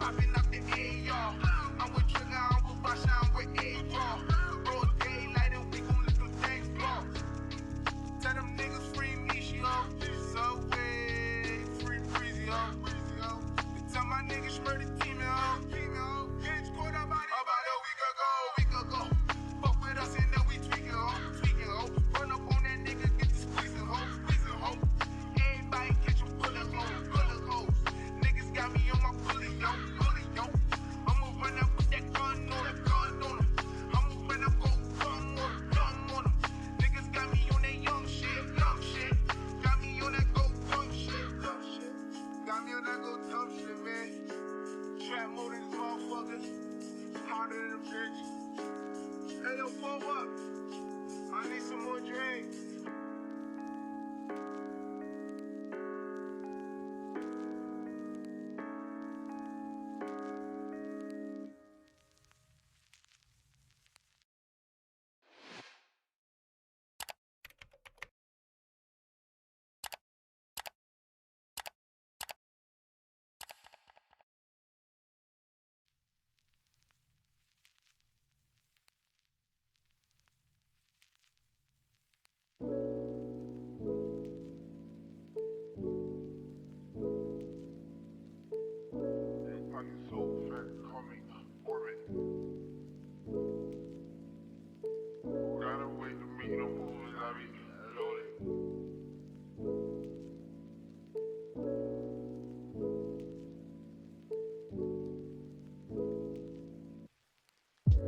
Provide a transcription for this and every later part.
popping up the AR. I'm with Trigger, I'm with Basha, I'm with A-Raw. Broad daylight and we gon' let them things blow. Tell them niggas free me, yo. Subway, free breezy, yo. Tell my niggas murder team, yo. Hits caught up about a week ago. Fuck with us and then we tweaking, ho. Run up on that nigga, get the squeezing, ho. Everybody catch a bullet holes. Niggas got me on my bully, yo. I'ma run up with that gun on him. I'ma run up, go dumb on him. Niggas got me on that young shit. Got me on that go dumb shit. Got me on that go dumb shit, man. Trap mode in this motherfucker. Harder than a bitch. Hey, yo, pull up. I need some more drinks. Fucking so fat, call me Orbit. Gotta wait to meet no moves, I be loaded.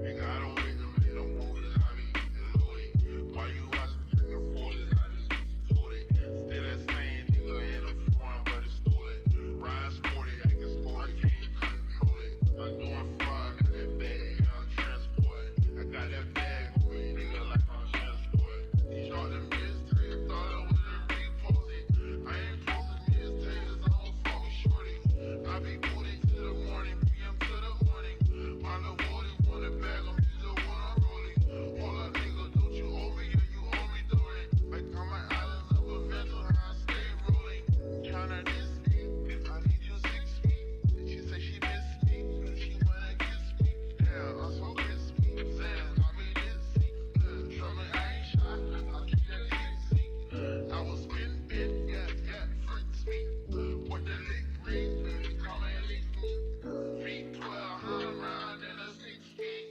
Nigga, I don't wait to meet no moves, I be loaded. Why you watching nigga for this? I just told it. Still that same nigga in the front, but it's stolen. Ride sporty, acting sport, I can't control it. I'm doing fraud, got that bag, I'm transport. I got that bag, boy, nigga, like I'm transport. He shot the mystery, thought I was a repost it. I ain't posting these taters, I don't fuck with shorty. I be booting to the morning, PM to the morning. My little boy want a bag, I'm just the one I'm rolling. Hold up, nigga, don't you owe me, yeah, you owe me, don't it? Like on my islands of a vessel, how I stay rolling. Tryna diss me, I need you 6 feet. She say she miss me, she wanna kiss me. Damn, I'm so kiss me. Sam got me dizzy. Tell me I ain't shy, I keep that easy. I was spin bit, yeah, freaks me. What the lick read, come and lick me. Feet 12, I'm round in a 6 feet.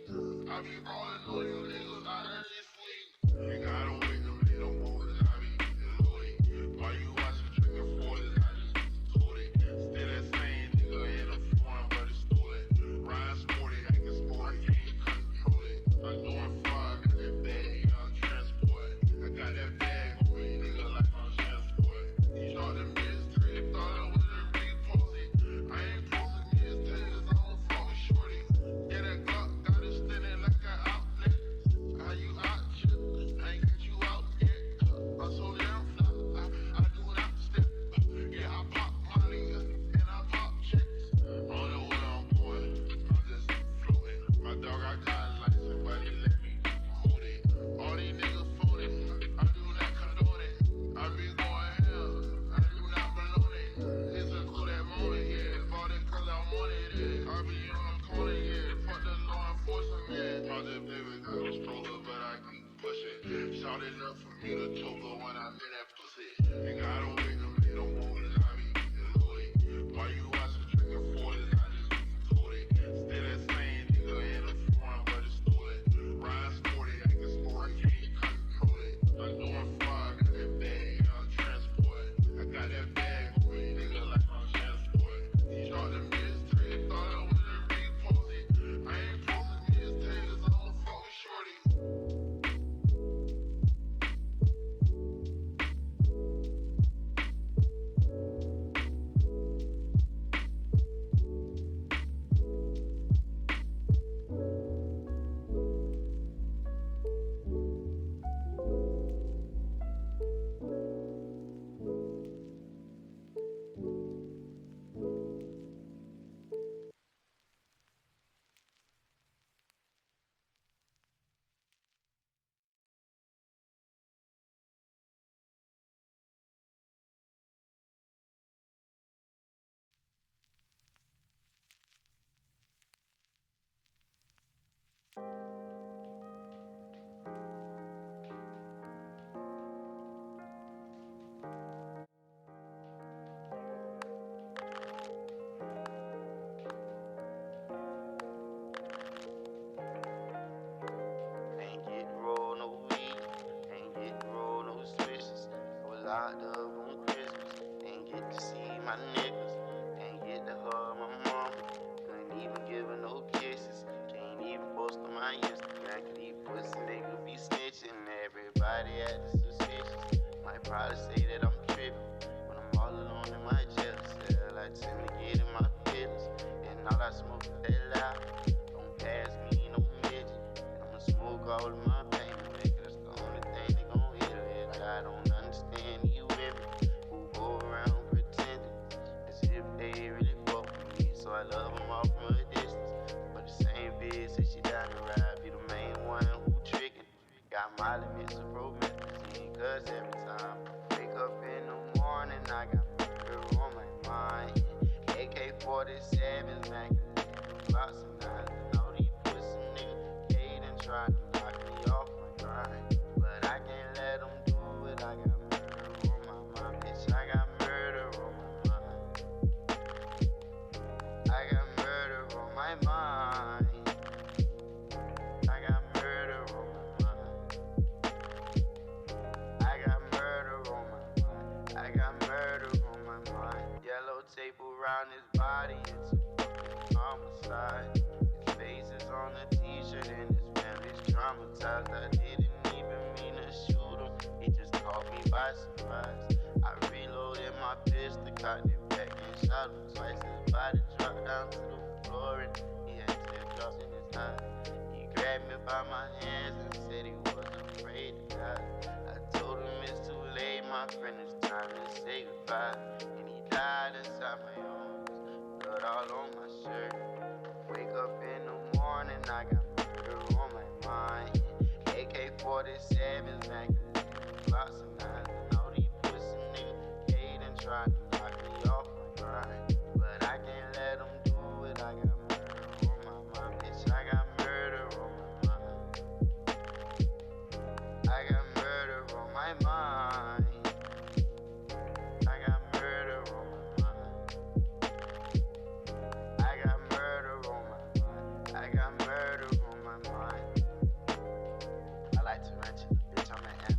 I be rolling on you niggas out of this league. Nigga, I don't wait to meet no moves, I be loaded. Why you watching trigger for this? I just told it. Still that same nigga in the front, but it's stolen. Ride sporty, acting sport, I can't control it. I'm doing fraud, got that bag, I'm transport. I got that bag, boy, nigga, like I'm transport. He shot the mystery, thought I was a repost it. I ain't posting these taters, I don't fuck with shorty. Yeah, that Glock got it standing like an outlet. How you out, shit? I ain't got you out yet. I'm so damn fly, I do not step. Yeah, I pop money and I pop checks. I don't know where I'm going, I'm just floating. My dog, I got a license, but he let me hold it. All these niggas phony, I do not condone it. I be going hell, I do not below it. It's a cool that moment, yeah. Bought it cause I wanted it. I be on the corner, yeah. Fuck the law enforcement. Project baby got a stroller, but I keep pushing. Shout it up for me to choke her when I'm in that pussy. Nigga, I don't wait to meet no moves, I be loaded. Why you watching trigger for this? I just told it. Still that same nigga in the front, but it's stolen. Ride sporty, acting sport, I can't control it. I'm doing fraud, got that bag, I'm transport. I got that bag, boy, nigga, like I'm transport. He shot the mystery, thought I was a repost it. I ain't posting these taters, I don't fuck with shorty. all I smoke is that loud. Don't pass me no midget. I'ma smoke all of my pain away, 'cause that's the only thing they gon' hit with. I don't understand you women who go around pretending as if they really fuck with me. So I love them all from a distance. But the same bitch said she down to ride, be the main one who trickin'. Got my limits of promethazine, 'cause every time I wake up in the morning, I got murder on my mind. AK-47s, Mac, lots of nines. And all these pussy niggas hatin', trying to knock me off my grind. But I can't let them do it, I got murder on my mind. Bitch, I got murder on my mind. I got murder on my mind. I got murder on my mind. I got murder on my mind. I got murder on my mind. Yellow tape around his body, it's a fucking homicide. His face is on a t-shirt and his family's traumatized. I didn't even mean to shoot him, he just caught me by surprise. I reloaded my pistol, cocked it back and shot him twice. His body dropped down to the floor and he had teardrops in his eyes. He grabbed me by my hands and said he wasn't afraid to die. I told him it's too late, my friend, it's time to say goodbye. And he died inside my arms, blood all on my shirt. Wake up in the morning, I got murder on my mind. AK-47s, Mac, lots of nines. And all these pussy niggas hatin', trying to knock me off my grind. But I can't let them do it, I got murder on my mind. Bitch, I got murder on my mind. I got murder on my mind. I got murder on my mind. I got murder on my mind. I got murder on my mind. I like to run to the bitch, I'm an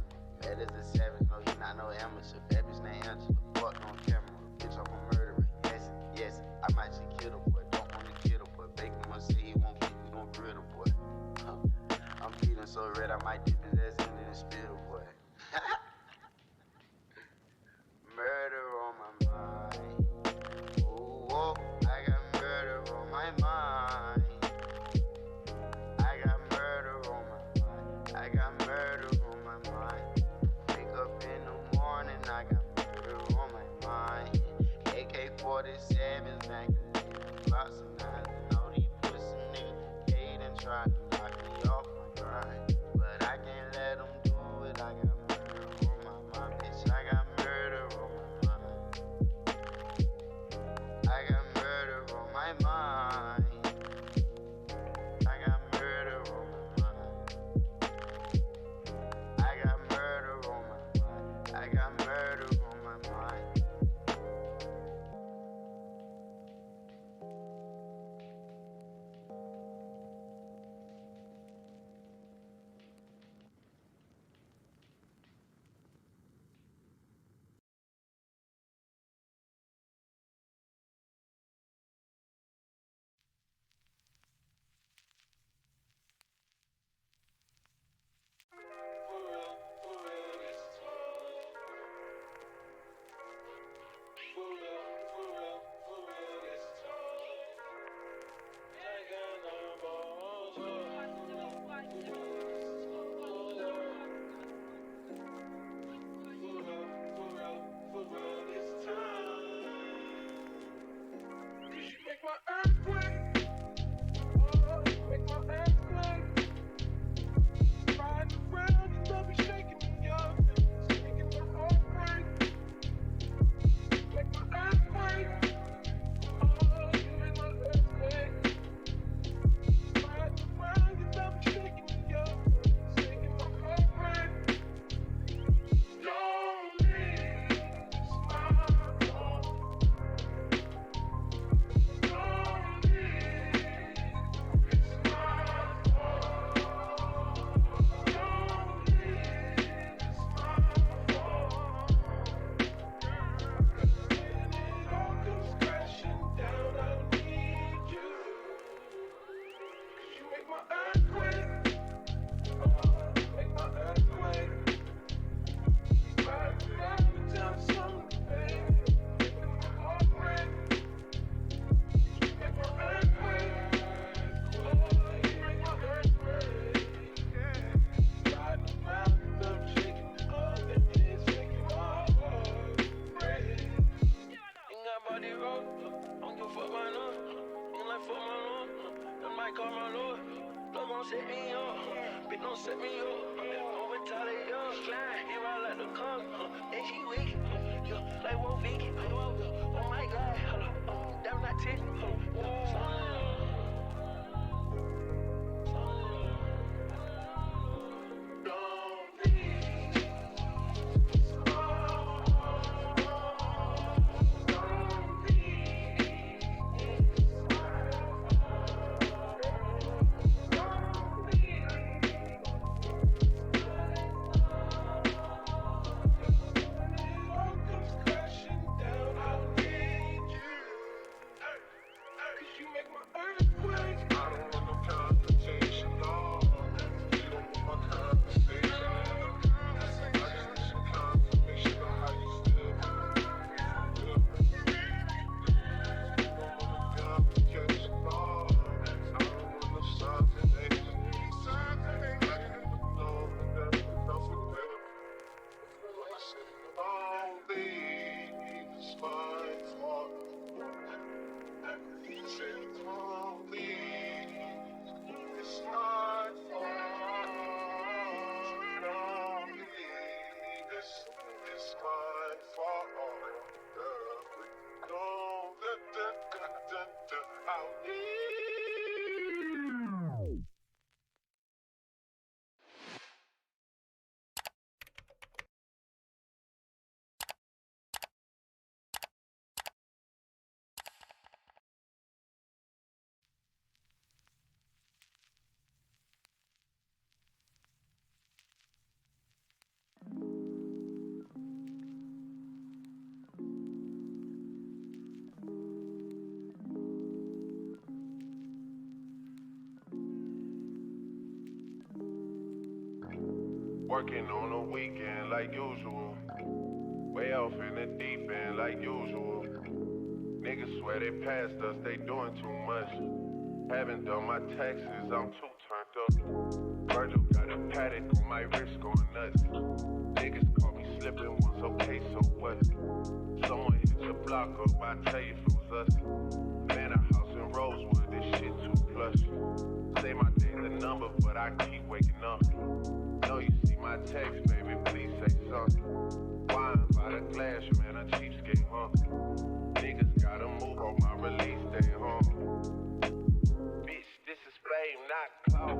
call my lord. Love gon' set me up, bitch don't set me up. Over Tyler Young, slide, he ride like the car. And she wicked, like Whoa Vicky. Oh my God, that was not Tiffany. Working on the weekend like usual. Way off in the deep end like usual. Niggas swear they passed us, they doing too much. Haven't done my taxes, I'm too turned up. Virgil got a paddock on my wrist going nuts. Niggas caught me slipping once, okay, so what? Someone hit the block up, I tell you if it was us. Man, a house in Rosewood, this shit too plush. Say my day's a number, but I keep waking up. Know you see my text, baby, please say something. Wine by the glass, man, a cheapskate, huh? Niggas gotta move on my release day, huh? Bitch, this is fame, not clout.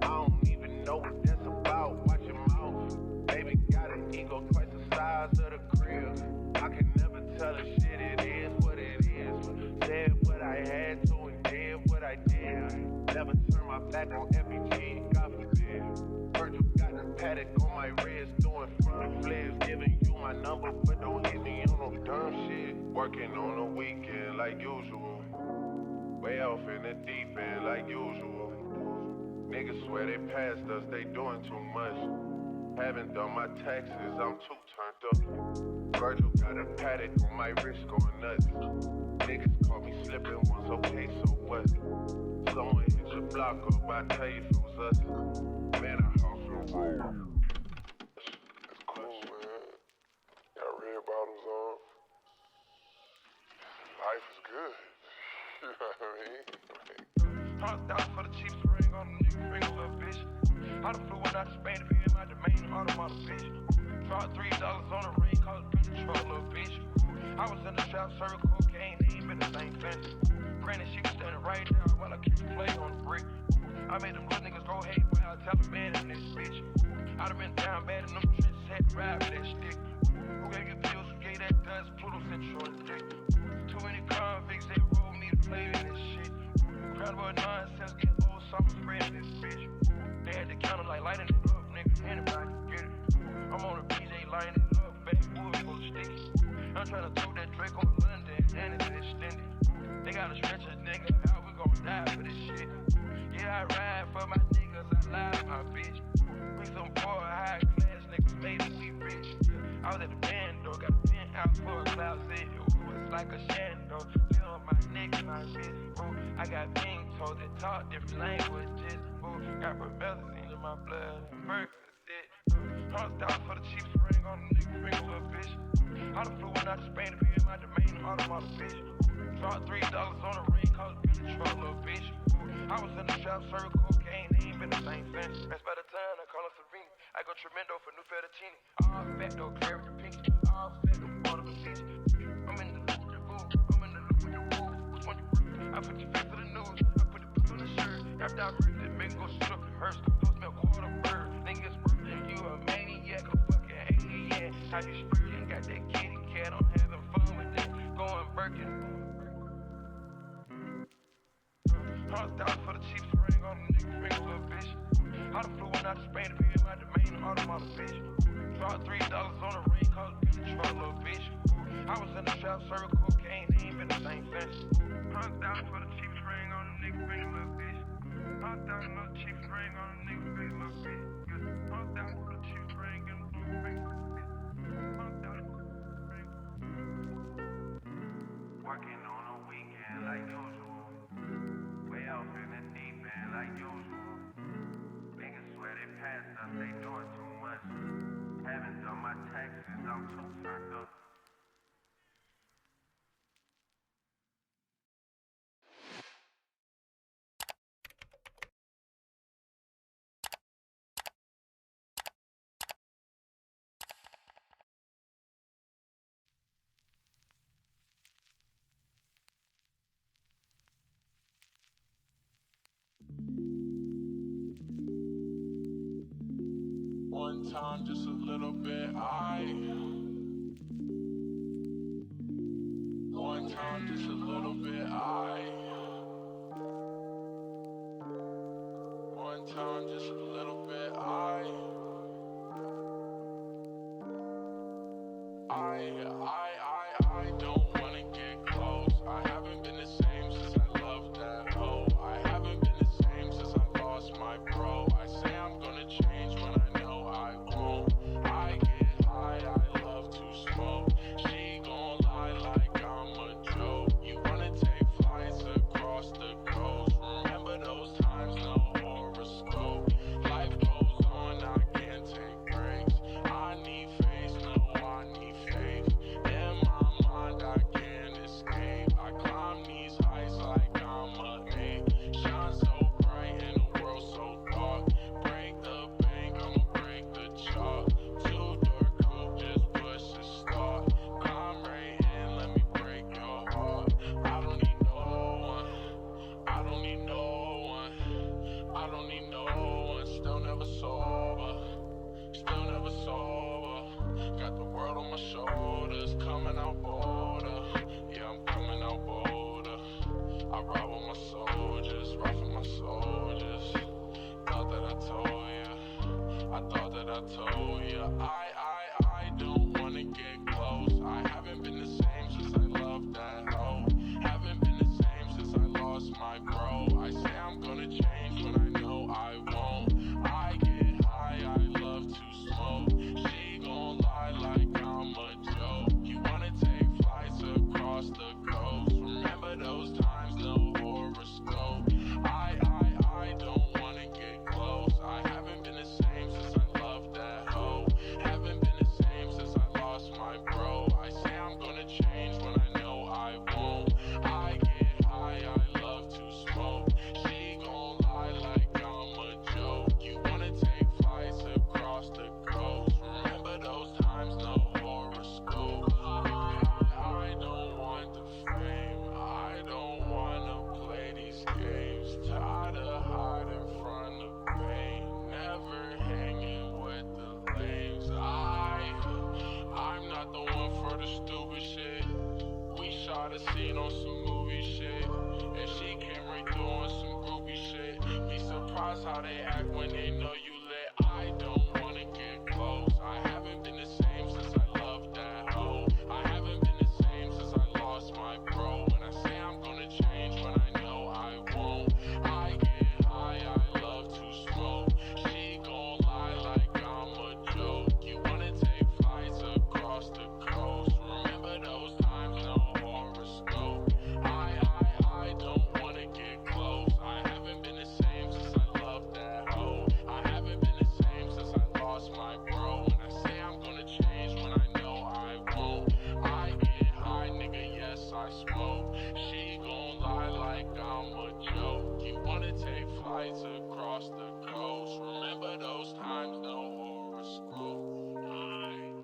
I don't even know what that's about, watch your mouth. Baby got an ego twice the size of the crib. I can never tell a shit, it is what it is. Said what I had to and did what I did. Never turn my back on FBG, God forbid. Virgil got a paddock on my wrist, doing front flips, giving you my number, but don't hit me on no dumb shit. Working on the weekend like usual. Way off in the deep end like usual. Niggas swear they passed us, they doing too much. Haven't done my taxes, I'm too turned up. Virgil got a paddock on my wrist going nuts. Niggas caught me slipping once, okay, so what? Someone hit the block up, I tell you if it was us. Man, a house in road. That's cool, man. Got red bottoms on. Life is good. You know what I mean? $100,000 for the cheapest ring on the nigga finger, little bitch. I done flew one out to Spain to be in my domain, automata, bitch. Dropped $3 on the ring, called it control, little bitch. I was in the shop, serving cocaine, they ain't been the same fence. Granted, she was standing right there while I keep the play on the brick. I made them little niggas go hate while I tell them man in this bitch. I done been down bad in them trenches, had to ride with that stick. Who gave you pills, who gave that dust, Pluto sent you on the dick. Too many convicts, they roll me to play in this shit. Crowd about nonsense, get old, summer spreading this bitch. They had the counter like lighting it up, nigga, anybody can get it. I'm on a BJ lighting it up, backwood full of sticky. I'm tryna throw that Drake on London, and it's extended. They gotta stretch a nigga out, we gon' die for this shit. Yeah, I ride for my niggas, I lie to my bitch. We some poor, high class niggas, made it, we rich. I was at the band though, got a penthouse for a closet. It's like a shando, live on my nigga, my bitch. Ooh, I got ping toes that talk different languages. Ooh, got promethazine in my blood, Percocet. $100,000 for the cheapest ring on the nigga finger, little bitch. I done flew one out to Spain to be in my domain, automata, bitch. Dropped $3 on the ring, called it control, little bitch. I I was in the shop, serving cocaine, they ain't been the same since. That's by the time I call her Serena. I go tremendo for new fettuccine. All fat though, carry the pinky. All fat though, water the city. I'm in the loop with the boo. I'm in the loop with the boo. I put your face to the news. I put the puss on the shirt. Wrapped out first, that make go shoot up the hearse. Don't smell quarter bird. Niggas birthday, you a maniac, a fucking alien. How you spurting? Got that kitty cat. I'm having fun with that. Going Birkin. $100,000 for the cheap spring on the nigga finger, little bitch. I done flew one out to Spain to be in my domain, automata, bitch. Dropped $3 on the ring, cause it been a truck, little bitch. I was in the shop, serving cocaine, they ain't been the same since. $100,000 for the cheap spring on the nigga finger, little bitch. $100,000 for the cheap spring on the nigga finger, little bitch. $100,000 for the cheap spring on the nigga finger, little bitch. $100,000 for the spring. Working on a weekend like usual. Way off in the deep end like usual. Niggas swear they passed us, they doing too much. Haven't done my taxes, I'm too turned up. One time, just a little bit, one time, just a little bit, one time, just a little bit, I don't wanna get close. I haven't been the same since I loved that hoe. I haven't been the same since I lost my bro. I say I'm gonna change when I know I won't. I get high, I love to smoke. She gon' lie like I'm a joke. You wanna take flights across the coast. Remember those times, no horoscope. Life goes on, I can't take breaks. I need faith, no, I need faith. In my mind, I can't escape. I climb these heights like I'm a ape. Shine so bright in a world so dark. Break the bank, I'ma break the chalk. Two-door coupe, just push the start. Climb right in, let me break your heart. I don't need no one. I don't need no one. I don't need no one. Still never sober. Still never sober. Got the world on my shoulders. Coming out bolder. Yeah, I'm coming out bolder. I ride with my soldiers. Ride for my soldiers. Thought that I told ya. I thought that I told ya. I don't wanna get close. I haven't been the same since I loved that hoe. Haven't been the same since I lost my bro. I say I'm gonna change when I know I won't. I get high, I love to smoke. She gon' lie like I'm a joke. You wanna take flights across the coast. Remember those times, no horoscope. I don't wanna get close. I haven't been the same since I loved that hoe. Haven't been the same since I lost my bro. I say I'm gonna change when I know I won't. I get high, I love to smoke. She gon' lie like I'm a joke. You wanna take flights across the coast. Remember those times, no horoscope. I don't want the fame. I don't wanna play these games. Tired of hiding from the pain. Never hanging with the lames. I'm not the one for the stupid shit. We shot a scene on some movie shit. And she came right through on some groupie shit. Be surprised how they act when they know you lit. I don't wanna get close. I haven't been the same since I loved that hoe. I haven't been the same since I lost my bro. When I say I'm gonna change when I know I won't. I get high, I love to smoke. She gon' lie like I'm a joke. You wanna take flights across the coast. Remember those times, no horoscope. I don't wanna get close. I haven't been the same since I loved that hoe. I haven't flights across the coast. Remember those times, no horoscope. Aye.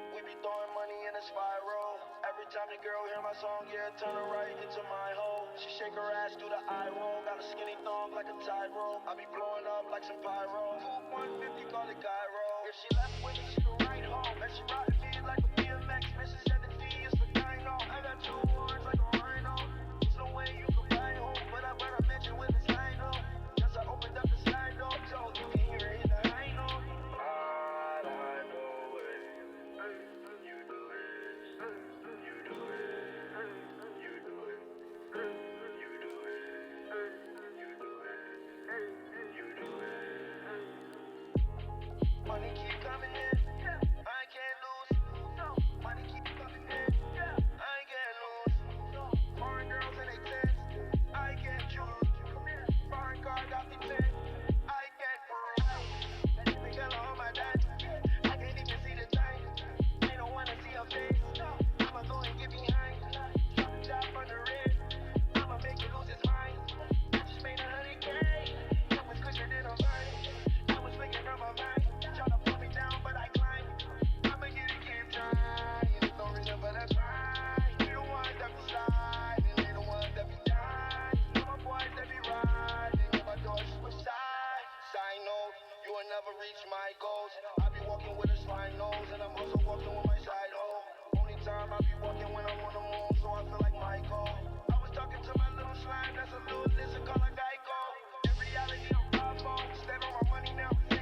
We be throwing money in a spiral. Every time the girl hear my song, yeah, turn her right into my hole. She shake her ass through the eye roll. Got a skinny thong like a tightrope. I be blowing up like some pyro. Coupe 150, call it gyro. If she left with me, she go right home. And she riding me like a BMX. Mission 70, it's a dino. I got two horns like a rhino. There's no way you can buy home, but I mention with the sign up. Just I opened up the slide door, so you can hear it in the high note. I know it. You do it. You do it. You do it. You do it. You do it. You do it. Money keep coming in. I can't lose. Money keep coming in. I can't lose. Foreign girls and they tens. I can't choose. Foreign car got me 10. I can't prove. Let me go on my dad. I can't even see the time. They don't wanna see her face. I'ma go and get behind. Drop the top on the red. I'ma make it lose its mind. I just made 100K. That was quicker than a vine. I was thinking on my mind. Try to pull me down, but I climb. I'ma get it, keep trying. There's no reason but that's fine. We the ones that be sliding. We the ones that be dying. My boys that be riding. And my doors switch side. Side note, you will never reach my goals. I be walking with a slime nose. And I'm also walking with my side hoe. Only time I be walking when I'm on the moon. So I feel like Michael. I was talking to my little slime. That's a little listen called a Geico. In reality, I'm 5-0. Stand on my money now, 6'6".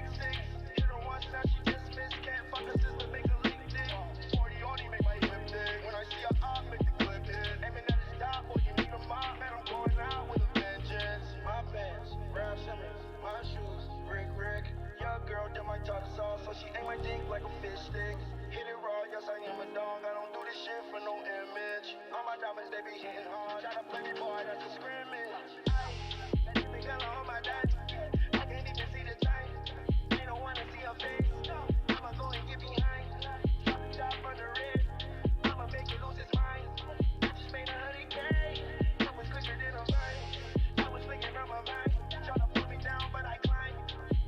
Hit her once, now she dismissed. Can't fuck her sister, make her link dick. 40 only make my hip dig. When I see her up, make the clip hit. Aiming at the stop, or you need a mop. Man, I'm going out with a vengeance. My pants, Ralph Simmons. My shoes, Rick. Young girl did my tartar sauce, so she ate my dick like a fish stick. Hit it raw, yes I am a dog. I don't do this shit for no image. All my diamonds, they be hitting hard. Try to play me, boy, that's a scrimmage. That nigga girl on my dad. I can't even see the time. They don't wanna see her face. I'ma go and get behind. Drop the top on the red. I'ma make it lose its mind. I just made 100K. That was quicker than a vine. I was flicking on my mind. Try to pull me down, but I climb.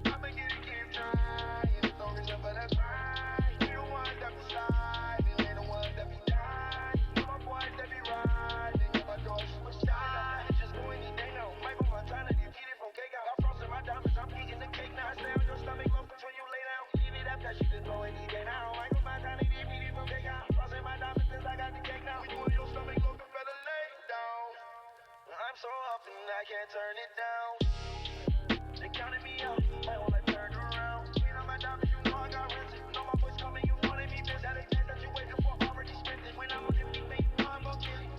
I'ma get it, keep trying. There's no reason but that's fine. We the ones that be sliding. We the ones that be dying. My boys that be riding. And my doors switch side. Just go any day now. Michael Montana, they get it from cake out. I'm frosting my diamonds, I'm eating the cake now. I stay on your stomach, love when you lay down. Leave it up, cause you can go any day now. Michael Montana, they get it from cake out. I'm frosting my diamonds, cause I got the cake now. When you on your stomach, love, you better lay down. I'm so up and I can't turn it down. They counted me out, my whole life turned around. Clean on my diamonds, you know I got rents. You know my boys coming, you know they be pissed. That they dance that you waiting for, already spent it. When I'm on the beat, you know I'm gon' get it.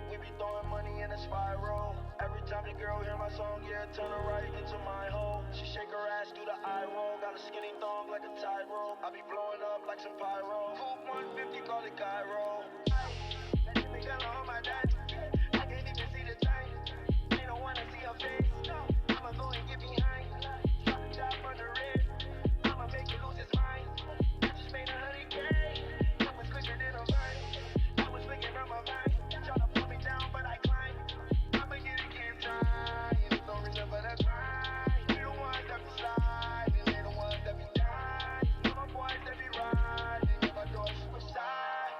We be throwing money in a spiral. Every time the girl hear my song, yeah, turn her right into my hole. She shake her ass through the eye roll. Got a skinny thong like a tightrope. I be blowing up like some pyro. Coupe 150, call it gyro. That nigga on my dad. I can't even see the time. They don't wanna see her face. I'ma go and get behind. Drop the top on the red. I'ma make it lose its mind. I just made 100K. That was quicker than a vine. I was flicking on my mind. Try to pull me down, but I climb. I'ma get it, keep trying. There's no reason but that's fine. We the ones that be sliding. We the ones that be dying. My boys that be riding. And my doors switch side.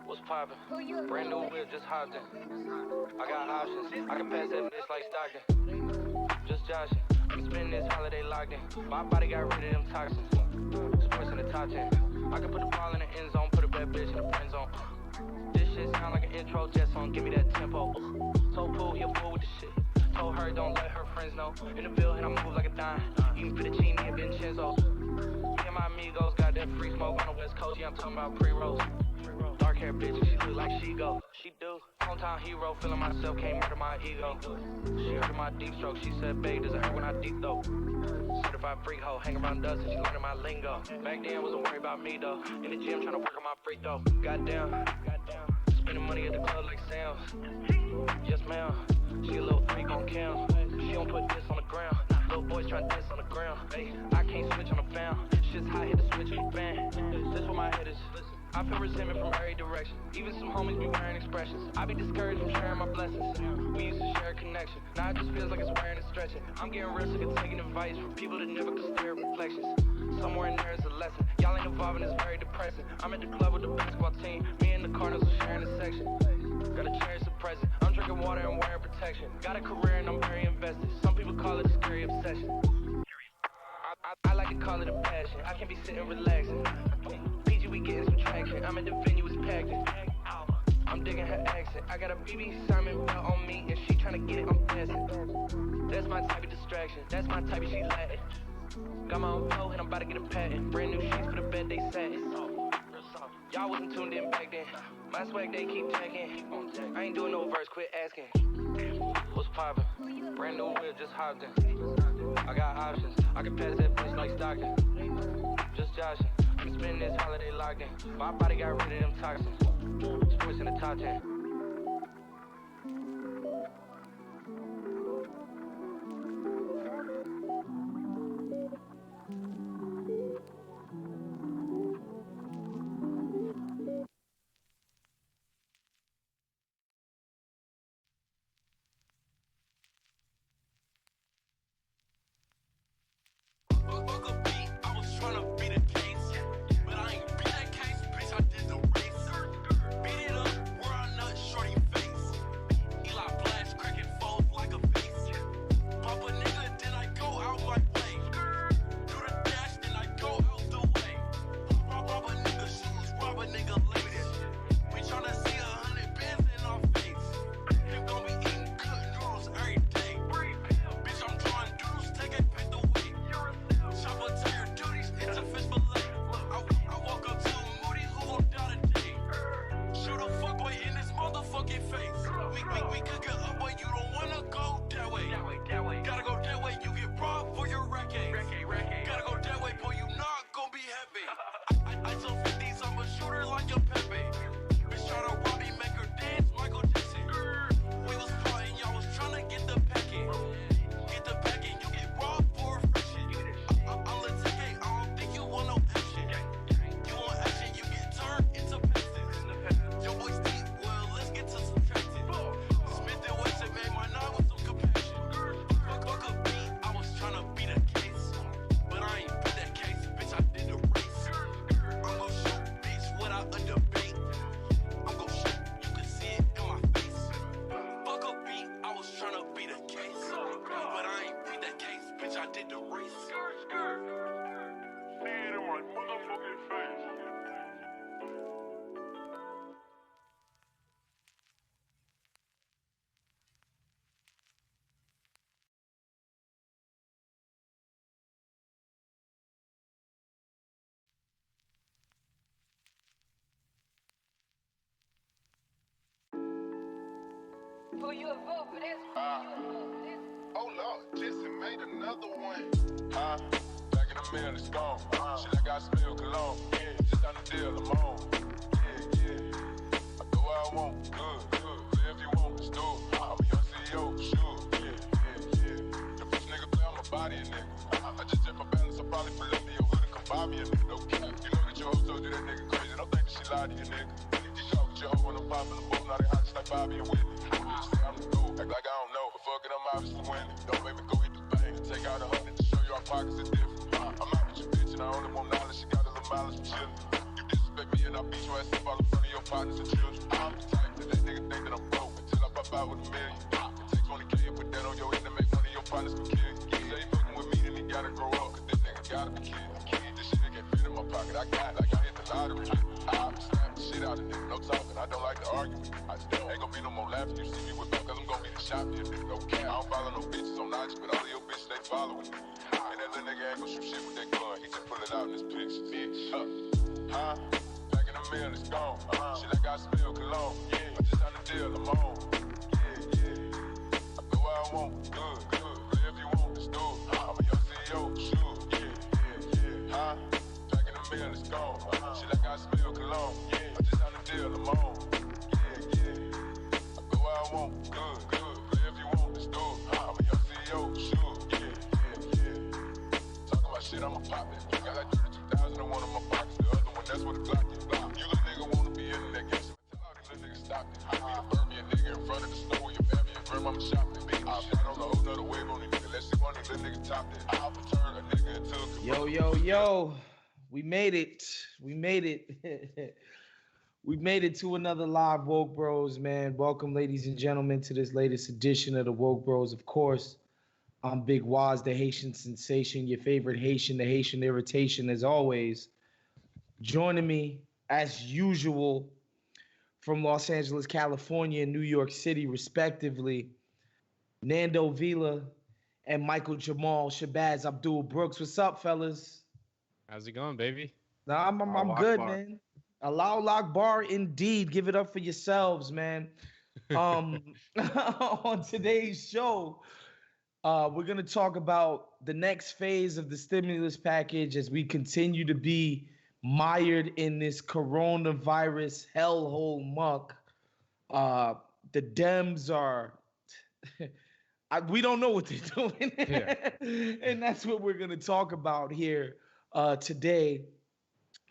What's poppin'? Brand new whip, just hopped in. I got options, I can pass that bitch like Stockton. Just joshing, I'm spending this holiday locked in. My body got rid of them toxins. Sports in the top 10. I can put the ball in the end zone, put a bad bitch in the friend zone. This shit sound like an intro jet song, give me that tempo. Told Pooh, he a fool with the shit. Told her don't let her friends know. In the building, I move like a dime. Eating fettuccine and Vincenzo's. Me and my amigos got that free smoke on the West Coast. Yeah, I'm talking about pre-rolls. Dark hair bitch, she look like she go. She do. Hometown hero, feeling myself, can't murder my ego. She heard my deep stroke, she said, babe, does it hurt when I deep though? Certified freak hoe, hang around dust and she learning my lingo. Back then, wasn't worried about me though. In the gym, trying to work on my freak though. Goddamn. Spending money at the club like Sam's. Yes, ma'am. She a little freak on cam. She don't put this on the ground. Little boys try this on the ground. Hey, I can't switch on the fan. Shit's hot, hit the switch on the fan. This where my head is. I feel resentment from every direction. Even some homies be wearing expressions. I be discouraged from sharing my blessings. We used to share a connection. Now it just feels like it's wearing and stretching. I'm getting real sick of taking advice from people that never could stare at reflections. Somewhere in there is a lesson. Y'all ain't involved and it's very depressing. I'm at the club with the basketball team. Me and the Cardinals are sharing a section. Gotta cherish the present. I'm drinking water and wearing protection. Got a career and I'm very invested. Some people call it a scary obsession. I like to call it a passion. I can be sitting relaxing. PG, we getting some traction. I'm at the venue, it's packed in. I'm digging her accent. I got a BB Simon belt on me and she tryna get it, I'm dancing. That's my type of distraction. That's my type of she Latin. Got my own flow and I'm about to get a patent. Brand new sheets for the bed they satin. Y'all wasn't tuned in back then. My swag they keep checking. I ain't doing no verse, quit asking. What's poppin'? Brand new whip, just hopped in. I got options. I can pass that bitch like Stockton. Just joshing. I'm spending this holiday locked in. My body got rid of them toxins. Sports in the top 10. Who you a vote for this? Oh Lord, Jesse made another one. Back in the middle, it's gone. She like I smell cologne. Yeah, just done the deal, I'm on. Yeah. I do what I want, good. Whatever you want, let's do it. I'm a young CEO, sure. Yeah. The first nigga play on my body, a nigga. I just check my balance, I probably pull up to your hood and come buy me a nigga. No cap. You know that your hoe told you that nigga crazy. Don't think that she lied to you, nigga. You talk with your hoe when I'm popping the boat, now they hot just like Bobby and Whitney. Say I'm the goat, act like I don't know, but fuck it, I'm obviously winning. Don't make me go hit the bank, take out 100 to show you our pockets are different. I'm out with your bitch and I only want knowledge, she got a little mileage for chillin'. You disrespect me and I'll beat your ass up all in front of your partners and children. I'm the type that nigga think that I'm broke until I pop out with a million. Can take 20K and put that on your head and make one of your partners can kill you. Say he fucking with me, then he gotta grow up, cause this nigga gotta be killed. This shit can't fit in my pocket, I got it, like I hit the I don't like to argue with you. I don't. Ain't gonna be no more laughing. You see me with them, cause I'm gonna be the shop here, nigga. Okay. I don't follow no bitches on IG, but all of your bitches, they following me. And that little nigga ain't gonna shoot shit with that gun. He just pull it out in his pictures. Bitch. Huh? Packing a meal, it's gone. Shit like I smell cologne. Yeah. I just signed a deal, I'm on. Yeah. I go where I want. Good. Play if you want, let's do it. I'm a young CEO, sure. Yeah. Huh? Packing a meal, it's gone. Shit like I smell cologne. Yeah. I just signed a deal, I'm on. Yeah. I go where I want. Good. Play if you want, let's do it. I'm a young CEO, sure. Yeah. Talking about shit, I'ma pop it. Got like 32,001 in my pockets. The other one, that's what the Glock is. You little nigga wanna be in that game. Tell all these little niggas stop it. I be the Birmingham nigga in front of the store. Your family and friend, I'ma shop it. Big shot on a whole nother wave on these niggas. Let's see one of these little niggas top it. I'll turn a nigga into a Yo. We made it. We made it to another live Woke Bros, man. Welcome, ladies and gentlemen, to this latest edition of the Woke Bros. Of course, I'm Big Waz, the Haitian sensation, your favorite Haitian, the Haitian irritation, as always. Joining me, as usual, from Los Angeles, California, and New York City, respectively, Nando Vila and Michael Jamal Shabazz Abdul Brooks. What's up, fellas? How's it going, baby? Nah, I'm good, man. Allahu Akbar, indeed. Give it up for yourselves, man. On today's show, we're going to talk about the next phase of the stimulus package as we continue to be mired in this coronavirus hellhole muck. The Dems are... we don't know what they're doing. Yeah. And that's what we're going to talk about here today.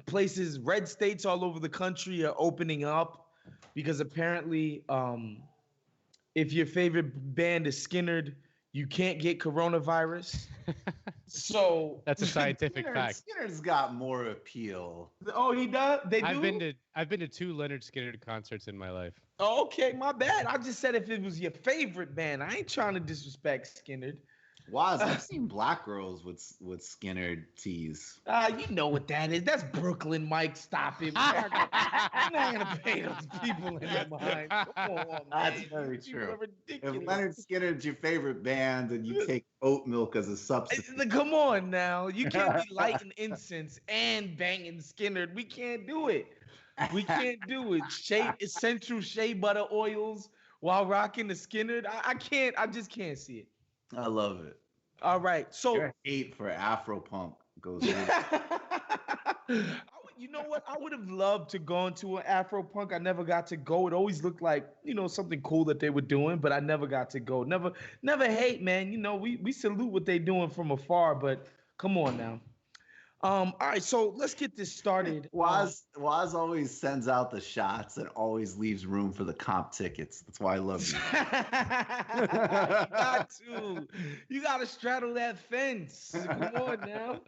Places, red states all over the country are opening up because apparently if your favorite band is Skynyrd, you can't get coronavirus. So that's a scientific fact. Skynyrd's got more appeal. Oh, he does? They do? I've been to 2 Leonard Skynyrd concerts in my life. Oh, okay, my bad. I just said if it was your favorite band. I ain't trying to disrespect Skynyrd. Waz, I've seen black girls with Skynyrd tees. You know what that is. That's Brooklyn, Mike. Stop it. I'm not going to pay those people any mind. Come on, man. That's very true. Ridiculous. If Leonard Skynyrd's your favorite band and you take oat milk as a substitute. Come on now. You can't be lighting incense and banging Skynyrd. We can't do it. We can't do it. Essential shea butter oils while rocking the Skynyrd. I can't. I just can't see it. I love it. All right. So your hate for Afropunk goes in. You know what? I would have loved to go into an Afropunk. I never got to go. It always looked like, something cool that they were doing, but I never got to go. Never hate, man. We salute what they're doing from afar, but come on now. All right, so let's get this started. Waz always sends out the shots and always leaves room for the comp tickets. That's why I love you. You got to straddle that fence. Come on now.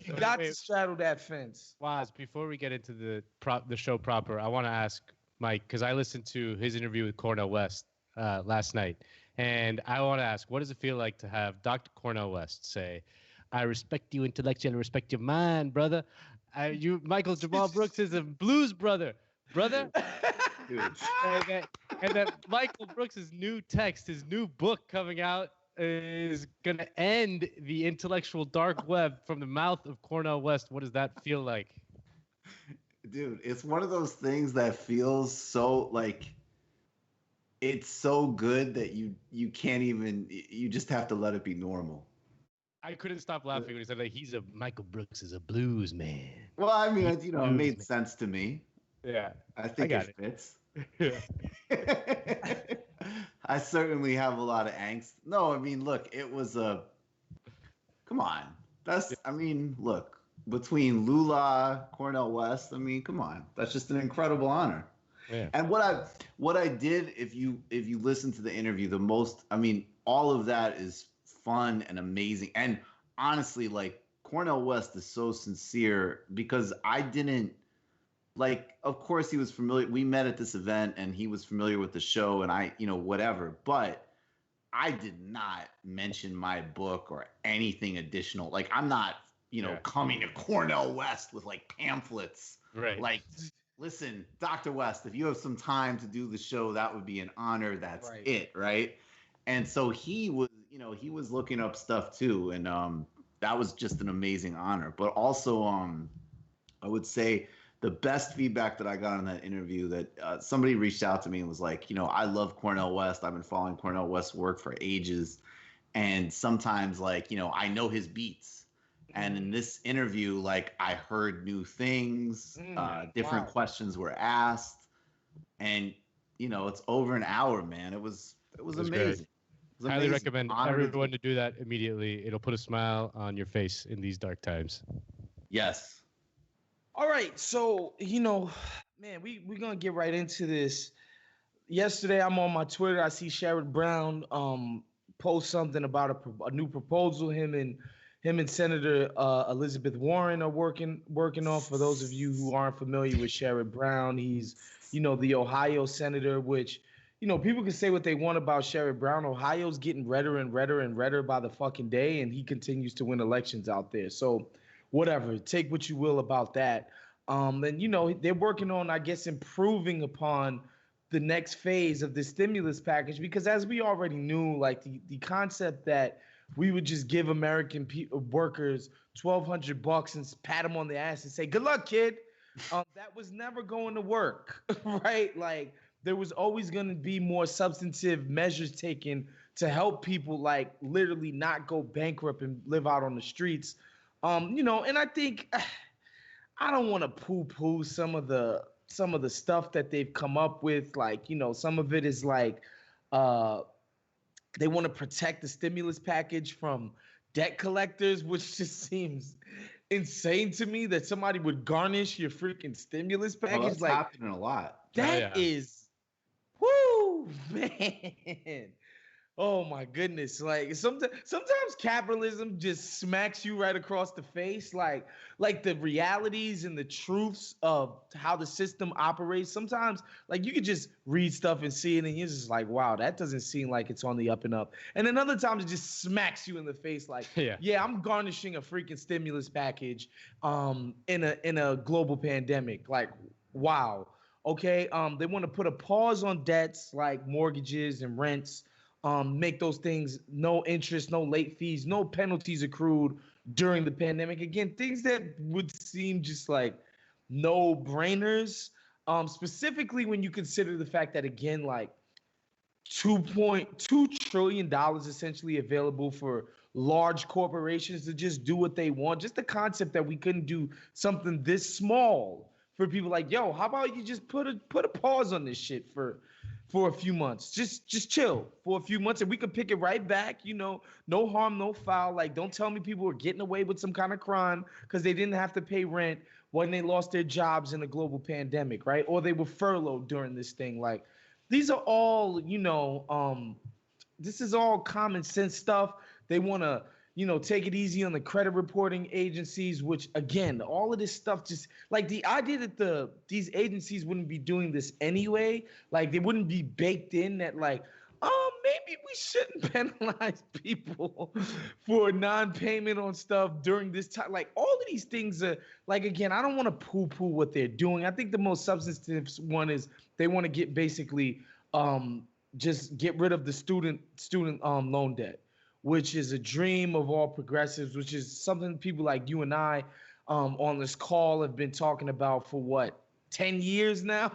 You got to straddle that fence. Waz, before we get into the show proper, I want to ask Mike, because I listened to his interview with Cornel West last night, and I want to ask, what does it feel like to have Dr. Cornel West say, "I respect you intellectually, I respect your mind, brother. Michael Jamal Brooks is a blues brother. And that Michael Brooks' new text, his new book coming out, is going to end the intellectual dark web from the mouth of Cornel West. What does that feel like? Dude, it's one of those things that feels so it's so good that you can't even, you just have to let it be normal. I couldn't stop laughing when he said Michael Brooks is a blues man. Well, I mean, it made sense to me. Yeah. I think it fits. I certainly have a lot of angst. No, I mean, look, it was come on. Look, between Lula, Cornel West, come on. That's just an incredible honor. Yeah. And what I did, if you listen to the interview, all of that is fun and amazing. And honestly, Cornel West is so sincere because I didn't of course he was familiar. We met at this event and he was familiar with the show and I, whatever, but I did not mention my book or anything additional. I'm not, coming to Cornel West with pamphlets. Right. listen, Dr. West, if you have some time to do the show, that would be an honor. That's Right. it, right? And so he was, he was looking up stuff too, and that was just an amazing honor. But also, I would say the best feedback that I got in that interview that somebody reached out to me and was like, I love Cornel West. I've been following Cornel West's work for ages, and sometimes like I know his beats. And in this interview, like I heard new things, different questions were asked, and it's over an hour, man. It was amazing. Great. It was Highly amazing. recommend Honored everyone to do that immediately. It'll put a smile on your face in these dark times. Yes. All right, so man, we're gonna get right into this. Yesterday, I'm on my Twitter. I see Sherrod Brown post something about a new proposal. Him and Senator Elizabeth Warren are working on. For those of you who aren't familiar with Sherrod Brown, he's the Ohio senator, which people can say what they want about Sherrod Brown. Ohio's getting redder and redder and redder by the fucking day, and he continues to win elections out there. So whatever, take what you will about that. And they're working on, I guess, improving upon the next phase of the stimulus package, because as we already knew, like the concept that we would just give American workers $1,200 and pat them on the ass and say, "Good luck, kid." That was never going to work, right? Like there was always going to be more substantive measures taken to help people, like literally not go bankrupt and live out on the streets. And I think I don't want to poo-poo some of the stuff that they've come up with. Like, some of it is like they want to protect the stimulus package from debt collectors, which just seems insane to me that somebody would garnish your freaking stimulus package. That's like happening a lot. That is, whoo, man. Oh my goodness. Like sometimes capitalism just smacks you right across the face. Like the realities and the truths of how the system operates. Sometimes like you could just read stuff and see it and you're just like, wow, that doesn't seem like it's on the up and up. And then other times it just smacks you in the face like, yeah, I'm garnishing a freaking stimulus package in a global pandemic. Like, wow. Okay. They want to put a pause on debts like mortgages and rents. Make those things no interest, no late fees, no penalties accrued during the pandemic. Again, things that would seem just like no brainers, specifically when you consider the fact that, again, like $2.2 trillion essentially available for large corporations to just do what they want. Just the concept that we couldn't do something this small for people like, yo, how about you just put a pause on this shit for a few months. Just chill for a few months and we could pick it right back, no harm, no foul. Like, don't tell me people were getting away with some kind of crime because they didn't have to pay rent when they lost their jobs in a global pandemic, right? Or they were furloughed during this thing. Like, these are all, this is all common sense stuff. They want to, take it easy on the credit reporting agencies, which again, all of this stuff just like the idea that these agencies wouldn't be doing this anyway, like they wouldn't be baked in that like, maybe we shouldn't penalize people for non-payment on stuff during this time. Like all of these things are like, again, I don't want to poo-poo what they're doing. I think the most substantive one is they want to get basically just get rid of the student loan debt, which is a dream of all progressives, which is something people like you and I on this call have been talking about for 10 years now,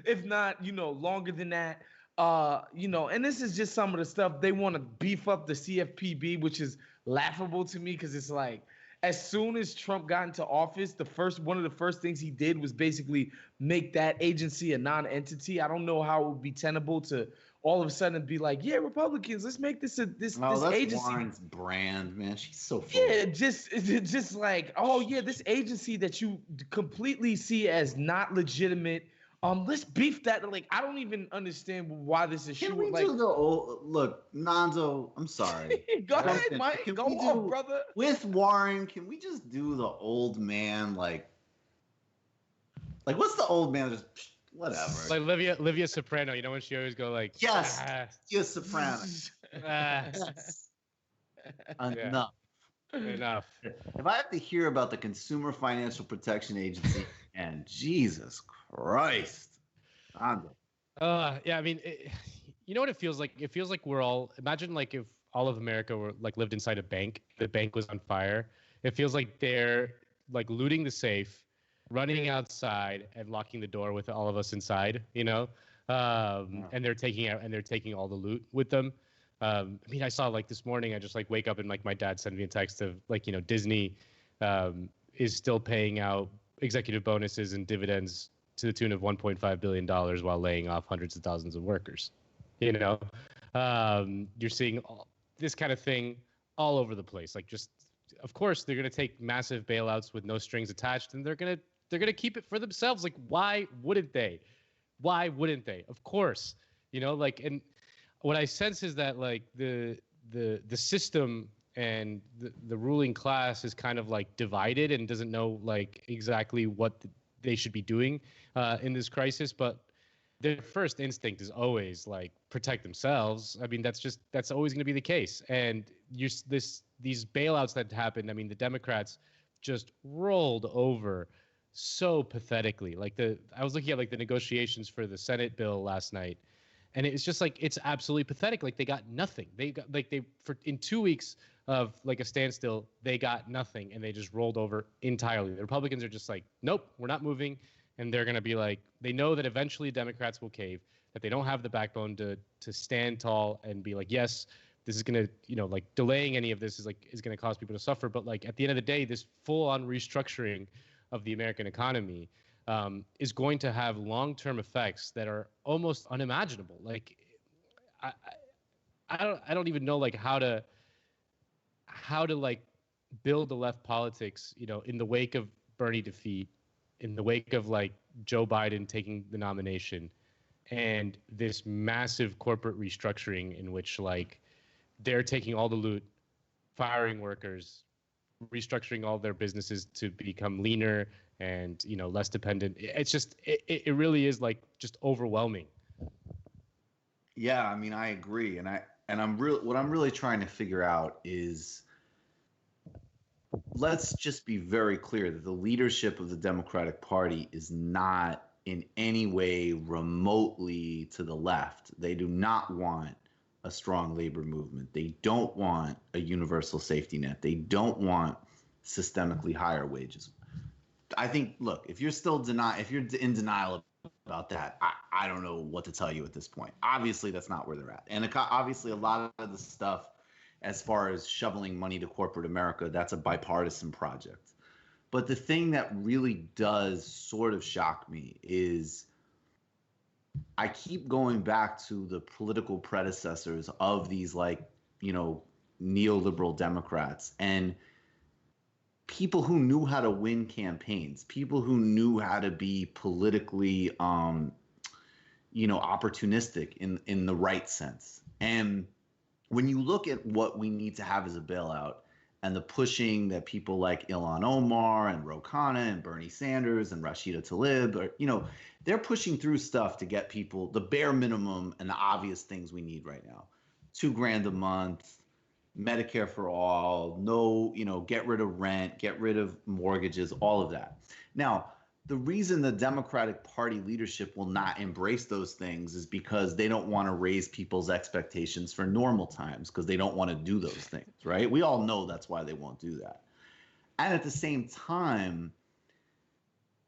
if not, longer than that. And this is just some of the stuff they want to beef up the CFPB, which is laughable to me because it's like, as soon as Trump got into office, one of the first things he did was basically make that agency a non-entity. I don't know how it would be tenable to all of a sudden be like, yeah, Republicans, let's make this this agency. Warren's brand, man. She's so full. Yeah, just like, oh yeah, this agency that you completely see as not legitimate. Let's beef that. Like, I don't even understand why this is. Can we do the old look, Nando? I'm sorry. Go ahead, Mike. Go on, brother. With Warren, can we just do the old man like what's the old man just whatever? Like Livia Soprano, when she always go like, yes, yes, Soprano. Enough. If I have to hear about the Consumer Financial Protection Agency And Jesus Christ. Nando. Yeah, I mean, you know what it feels like? It feels like we're all, imagine like if all of America were like lived inside a bank, the bank was on fire. It feels like they're like looting the safe, running outside and locking the door with all of us inside, you know? And they're taking all the loot with them. I mean, I saw like this morning, I just like wake up and like my dad sent me a text of like, you know, Disney is still paying out executive bonuses and dividends to the tune of $1.5 billion while laying off hundreds of thousands of workers. You know, you're seeing this kind of thing all over the place. Like, just of course they're going to take massive bailouts with no strings attached, and they're going to keep it for themselves. Like, why wouldn't they? Why wouldn't they? Of course, you know. Like, and what I sense is that like the system and the ruling class is kind of like divided and doesn't know like exactly what they should be doing in this crisis, but their first instinct is always like protect themselves. I mean, that's always going to be the case. And these bailouts that happened, I mean, the Democrats just rolled over so pathetically. Like I was looking at like the negotiations for the Senate bill last night, and it's just like it's absolutely pathetic. Like they got nothing. They got in 2 weeks of like a standstill, they got nothing, and they just rolled over entirely. The Republicans are just like, nope, we're not moving, and they're going to be like, they know that eventually Democrats will cave, that they don't have the backbone to stand tall and be like, yes, this is going to, you know, like delaying any of this is going to cause people to suffer. But like at the end of the day, this full-on restructuring of the American economy is going to have long-term effects that are almost unimaginable. Like I don't even know like how to like build the left politics, you know, in the wake of Bernie defeat, in the wake of like Joe Biden taking the nomination, and this massive corporate restructuring in which like they're taking all the loot, firing workers, restructuring all their businesses to become leaner and, you know, less dependent. It's just it really is like just overwhelming. Yeah, I mean, I agree, and what I'm really trying to figure out is, let's just be very clear that the leadership of the Democratic Party is not in any way remotely to the left. They do not want a strong labor movement. They don't want a universal safety net. They don't want systemically higher wages. I think, look, if you're in denial about that, I don't know what to tell you at this point. Obviously, that's not where they're at. And obviously, a lot of the stuff as far as shoveling money to corporate America, that's a bipartisan project. But the thing that really does sort of shock me is I keep going back to the political predecessors of these, like, you know, neoliberal Democrats and people who knew how to win campaigns, people who knew how to be politically, you know, opportunistic in the right sense. And when you look at what we need to have as a bailout and the pushing that people like Ilhan Omar and Ro Khanna and Bernie Sanders and Rashida Tlaib, or, you know, they're pushing through stuff to get people the bare minimum and the obvious things we need right now. $2,000 a month, Medicare for all, no, you know, get rid of rent, get rid of mortgages, all of that. Now, the reason the Democratic Party leadership will not embrace those things is because they don't want to raise people's expectations for normal times, because they don't want to do those things, right? We all know that's why they won't do that. And at the same time,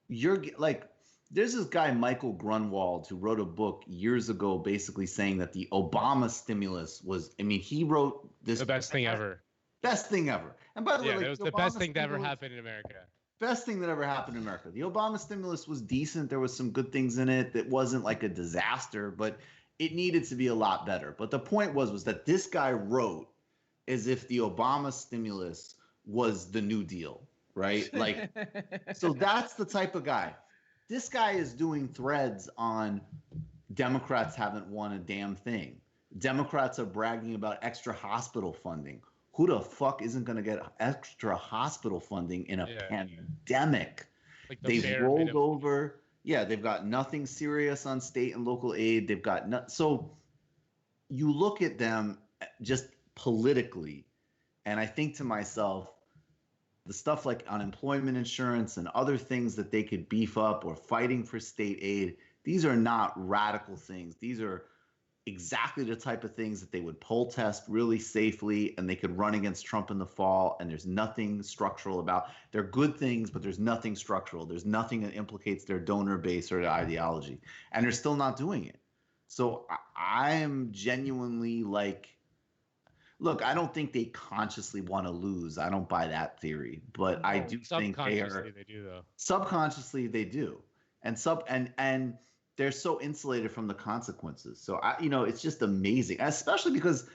you're like, there's this guy, Michael Grunwald, who wrote a book years ago basically saying that the Obama stimulus was, I mean, he wrote this. The best thing ever. Best thing ever. And by the way, like, it was the best thing that ever happened in America. Best thing that ever happened in America. The Obama stimulus was decent. There was some good things in it. That wasn't like a disaster, but it needed to be a lot better. But the point was that this guy wrote as if the Obama stimulus was the New Deal, right? Like, so that's the type of guy. This guy is doing threads on Democrats haven't won a damn thing. Democrats are bragging about extra hospital funding. Who the fuck isn't going to get extra hospital funding in a pandemic? Like they've rolled over. Yeah, they've got nothing serious on state and local aid. They've got so you look at them just politically, and I think to myself, the stuff like unemployment insurance and other things that they could beef up, or fighting for state aid, these are not radical things. These are exactly the type of things that they would poll test really safely, and they could run against Trump in the fall, and there's nothing structural about. They're good things, but there's nothing structural. There's nothing that implicates their donor base or their ideology, and they're still not doing it. So I am genuinely like, look, I don't think they consciously want to lose. I don't buy that theory, but I do think they are. They do, though. Subconsciously, they do, and they're so insulated from the consequences. So it's just amazing, especially because,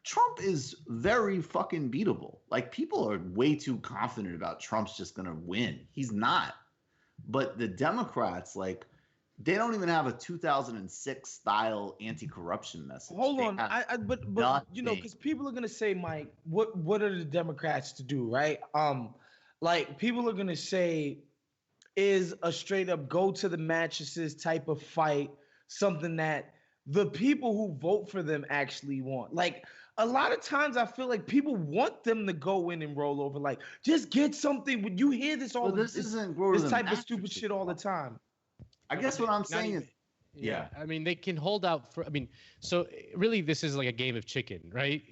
Trump is very fucking beatable. Like, people are way too confident about Trump's just gonna win. He's not. But the Democrats, like, they don't even have a 2006 style anti-corruption message. Hold on, but because people are gonna say, Mike, what are the Democrats to do, right? Like, people are gonna say, is a straight up go to the mattresses type of fight something that the people who vote for them actually want? Like, a lot of times I feel like people want them to go in and roll over. Like, just get something. When you hear this all, this type of stupid shit all the time. I guess what I'm saying is, yeah. I mean, they can hold out for. I mean, so really, this is like a game of chicken, right?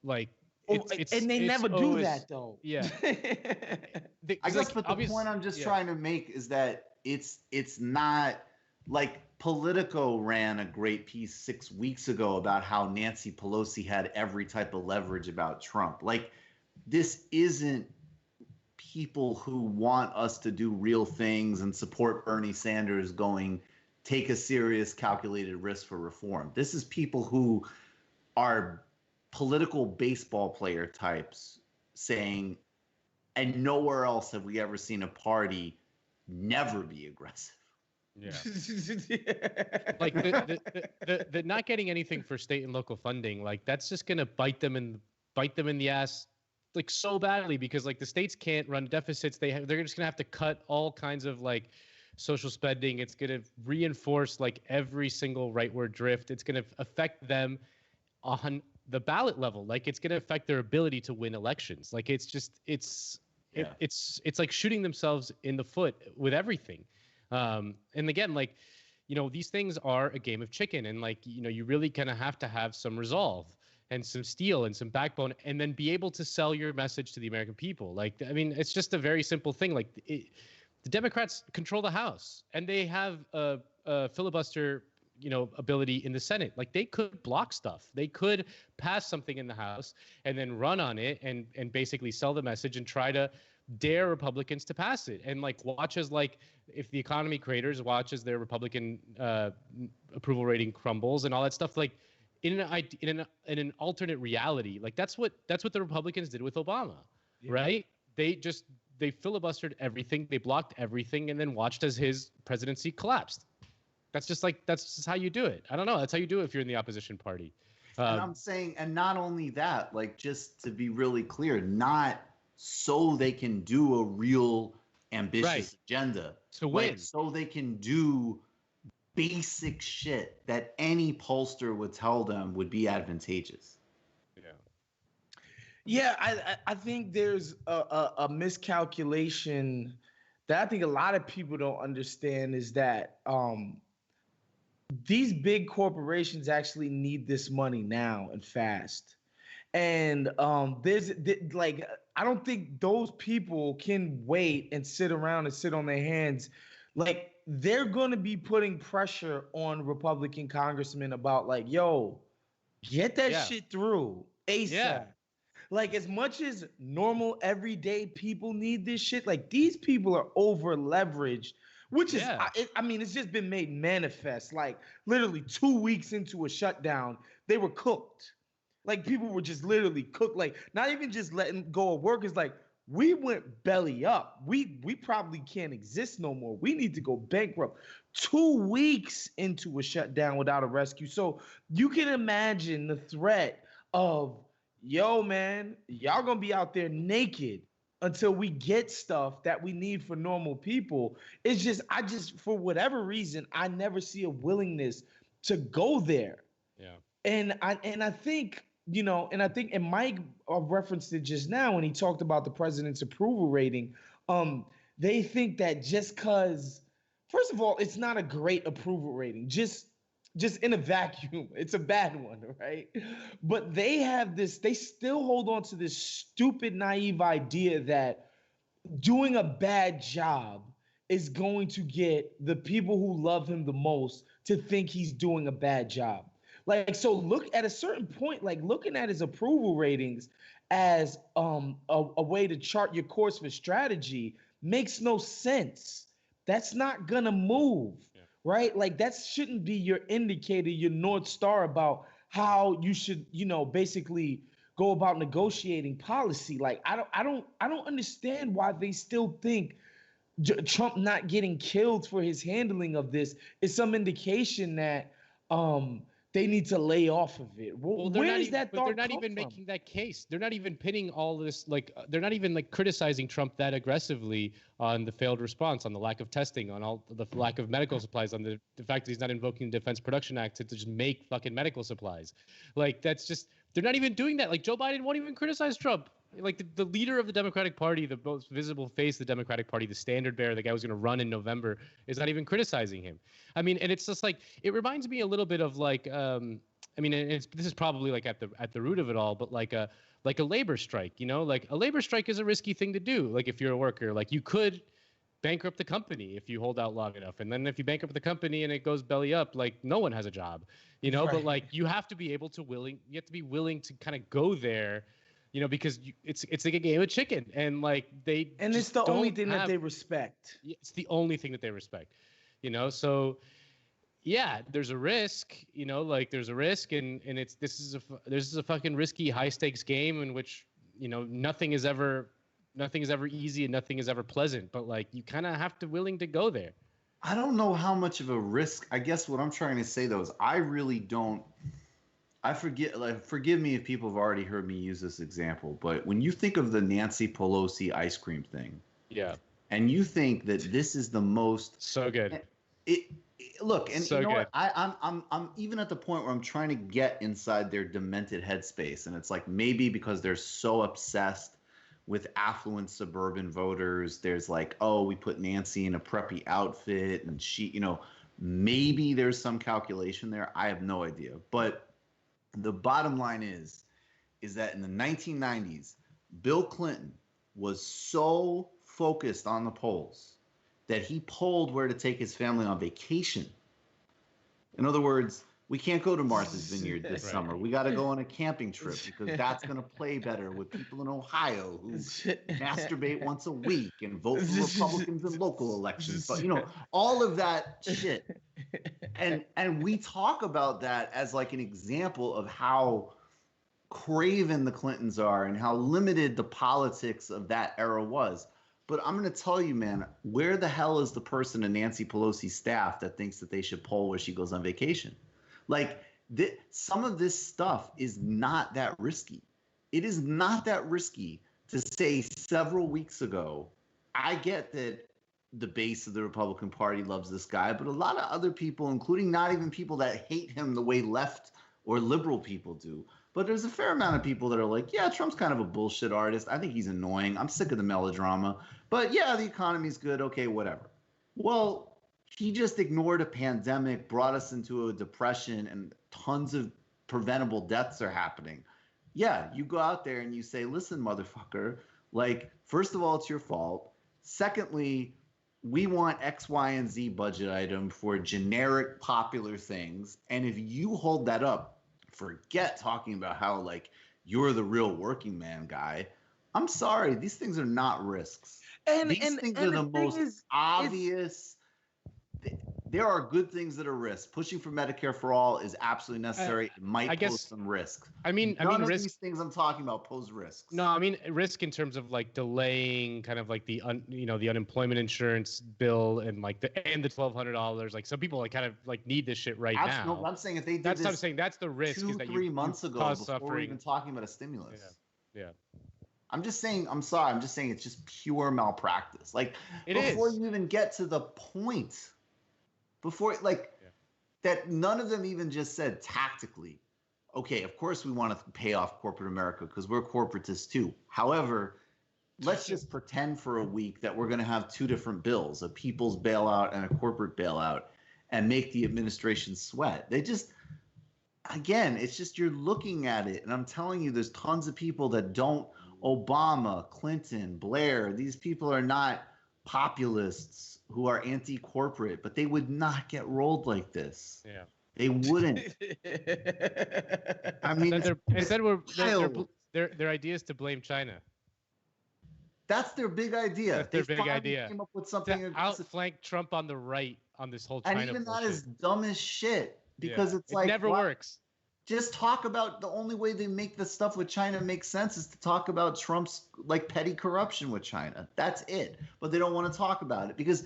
Like. And they never do that, though. Yeah. I guess, but the point I'm just trying to make is that it's not like Politico ran a great piece 6 weeks ago about how Nancy Pelosi had every type of leverage about Trump. Like, this isn't people who want us to do real things and support Bernie Sanders going, take a serious calculated risk for reform. This is people who are political baseball player types saying, and nowhere else have we ever seen a party never be aggressive. Yeah. Like the not getting anything for state and local funding, like that's just gonna bite them in the ass like so badly, because like the states can't run deficits. They're just gonna have to cut all kinds of like social spending. It's gonna reinforce like every single rightward drift. It's gonna affect them on the ballot level. Like it's gonna affect their ability to win elections. Like it's like shooting themselves in the foot with everything. And again, like, these things are a game of chicken, and like, you really kind of have to have some resolve and some steel and some backbone, and then be able to sell your message to the American people. Like, I mean, it's just a very simple thing. Like the Democrats control the House, and they have a filibuster, ability in the Senate. Like they could block stuff. They could pass something in the House and then run on it and basically sell the message and try to dare Republicans to pass it. And like watch as like if the economy craters, watch as their Republican approval rating crumbles and all that stuff. Like in an alternate reality, like that's what the Republicans did with Obama, right? They filibustered everything, they blocked everything, and then watched as his presidency collapsed. That's just how you do it. I don't know. That's how you do it if you're in the opposition party. And I'm saying, and not only that, like just to be really clear, not so they can do a real ambitious agenda. To win. Like, so they can do basic shit that any pollster would tell them would be advantageous. Yeah, I think there's a miscalculation that I think a lot of people don't understand, is that these big corporations actually need this money now and fast. And I don't think those people can wait and sit around and sit on their hands. Like, they're going to be putting pressure on Republican congressmen about like, yo, get that shit through ASAP. Yeah. Like, as much as normal everyday people need this shit, like these people are over leveraged, which is, I mean, it's just been made manifest. Like literally 2 weeks into a shutdown, they were cooked. Like people were just literally cooked. Like not even just letting go of workers. Like we went belly up. We probably can't exist no more. We need to go bankrupt. 2 weeks into a shutdown without a rescue. So you can imagine the threat of, yo, man, y'all gonna be out there naked until we get stuff that we need for normal people. It's just, for whatever reason, I never see a willingness to go there. Yeah. And I think and I think, and Mike referenced it just now when he talked about the president's approval rating. They think that just because, first of all, it's not a great approval rating. Just in a vacuum, it's a bad one, right? But they have this, they still hold on to this stupid, naive idea that doing a bad job is going to get the people who love him the most to think he's doing a bad job. Like, so look at a certain point, like looking at his approval ratings as a way to chart your course for strategy makes no sense. That's not gonna move, right? Like that shouldn't be your indicator, your North Star about how you should, basically go about negotiating policy. Like I don't understand why they still think Trump not getting killed for his handling of this is some indication that they need to lay off of it. Well, Where is that but thought they're not come even from? making that case. They're not even pinning all this, like, they're not even like criticizing Trump that aggressively on the failed response, on the lack of testing, on all the lack of medical supplies, on the fact that he's not invoking the Defense Production Act to just make fucking medical supplies. Like, that's just, they're not even doing that. Like, Joe Biden won't even criticize Trump. Like, the leader of the Democratic Party, the most visible face of the Democratic Party, the standard bearer, the guy who's going to run in November, is not even criticizing him. I mean, and it's just like, it reminds me a little bit of like, I mean, this is probably like at the root of it all, but like a labor strike, like a labor strike is a risky thing to do. Like if you're a worker, like you could bankrupt the company if you hold out long enough. And then if you bankrupt the company and it goes belly up, like no one has a job, Right. but like you have to be able to be willing to kind of go there, because it's like a game of chicken, and like And it's the only thing that they respect. It's the only thing that they respect, so yeah, there's a risk, like there's a risk, and this is a fucking risky, high stakes game in which, nothing is ever easy and nothing is ever pleasant, but like you kind of have to willing to go there. I don't know how much of a risk. I guess what I'm trying to say though is I really don't. Forgive me if people have already heard me use this example, but when you think of the Nancy Pelosi ice cream thing, yeah, and you think that this is the most so good, look, and so you know good. what? I'm even at the point where I'm trying to get inside their demented headspace, and it's like maybe because they're so obsessed with affluent suburban voters, there's like, oh, we put Nancy in a preppy outfit, and she, maybe there's some calculation there. I have no idea, but the bottom line is that in the 1990s, Bill Clinton was so focused on the polls that he polled where to take his family on vacation. In other words, we can't go to Martha's Vineyard this Right. summer. We got to go on a camping trip because that's going to play better with people in Ohio who masturbate once a week and vote for Republicans in local elections. But, all of that shit. And we talk about that as like an example of how craven the Clintons are and how limited the politics of that era was. But I'm going to tell you, man, where the hell is the person in Nancy Pelosi's staff that thinks that they should poll where she goes on vacation? Like, some of this stuff is not that risky. It is not that risky to say several weeks ago, I get that the base of the Republican Party loves this guy, but a lot of other people, including not even people that hate him the way left or liberal people do, but there's a fair amount of people that are like, yeah, Trump's kind of a bullshit artist. I think he's annoying. I'm sick of the melodrama. But yeah, the economy's good. Okay, whatever. Well, he just ignored a pandemic, brought us into a depression, and tons of preventable deaths are happening. Yeah, you go out there and you say, listen, motherfucker, like, first of all, it's your fault. Secondly, we want X, Y, and Z budget item for generic popular things. And if you hold that up, forget talking about how, like, you're the real working man guy. I'm sorry, these things are not risks. These things are the most obvious. There are good things that are risks. Pushing for Medicare for all is absolutely necessary. It might pose some risk. None of risk, these things I'm talking about pose risks. No, I mean risk in terms of like delaying kind of like the the unemployment insurance bill and like the $1,200. Like some people like kind of like need this shit right now. No, I'm saying if they did that's this what I'm saying. That's the risk. 2, is that 3 months ago cause before suffering. we're even talking about a stimulus. Yeah. I'm just saying, I'm sorry. I'm just saying it's just pure malpractice. Like before you even get to the point, that none of them even just said tactically, okay, of course we want to pay off corporate America because we're corporatists too. However, let's just pretend for a week that we're going to have two different bills, a people's bailout and a corporate bailout, and make the administration sweat. They just, again, it's just you're looking at it, and I'm telling you, there's tons of people that don't. Obama, Clinton, Blair, these people are not populists who are anti-corporate, but they would not get rolled like this. Yeah. They wouldn't. I mean, their idea is to blame China. That's their big idea. That's their big idea. Came up with something to outflank Trump on the right on this whole China and even bullshit. that is dumb as shit because it's like it never works. Just talk about the only way they make the stuff with China make sense is to talk about Trump's like petty corruption with China. That's it. But they don't want to talk about it because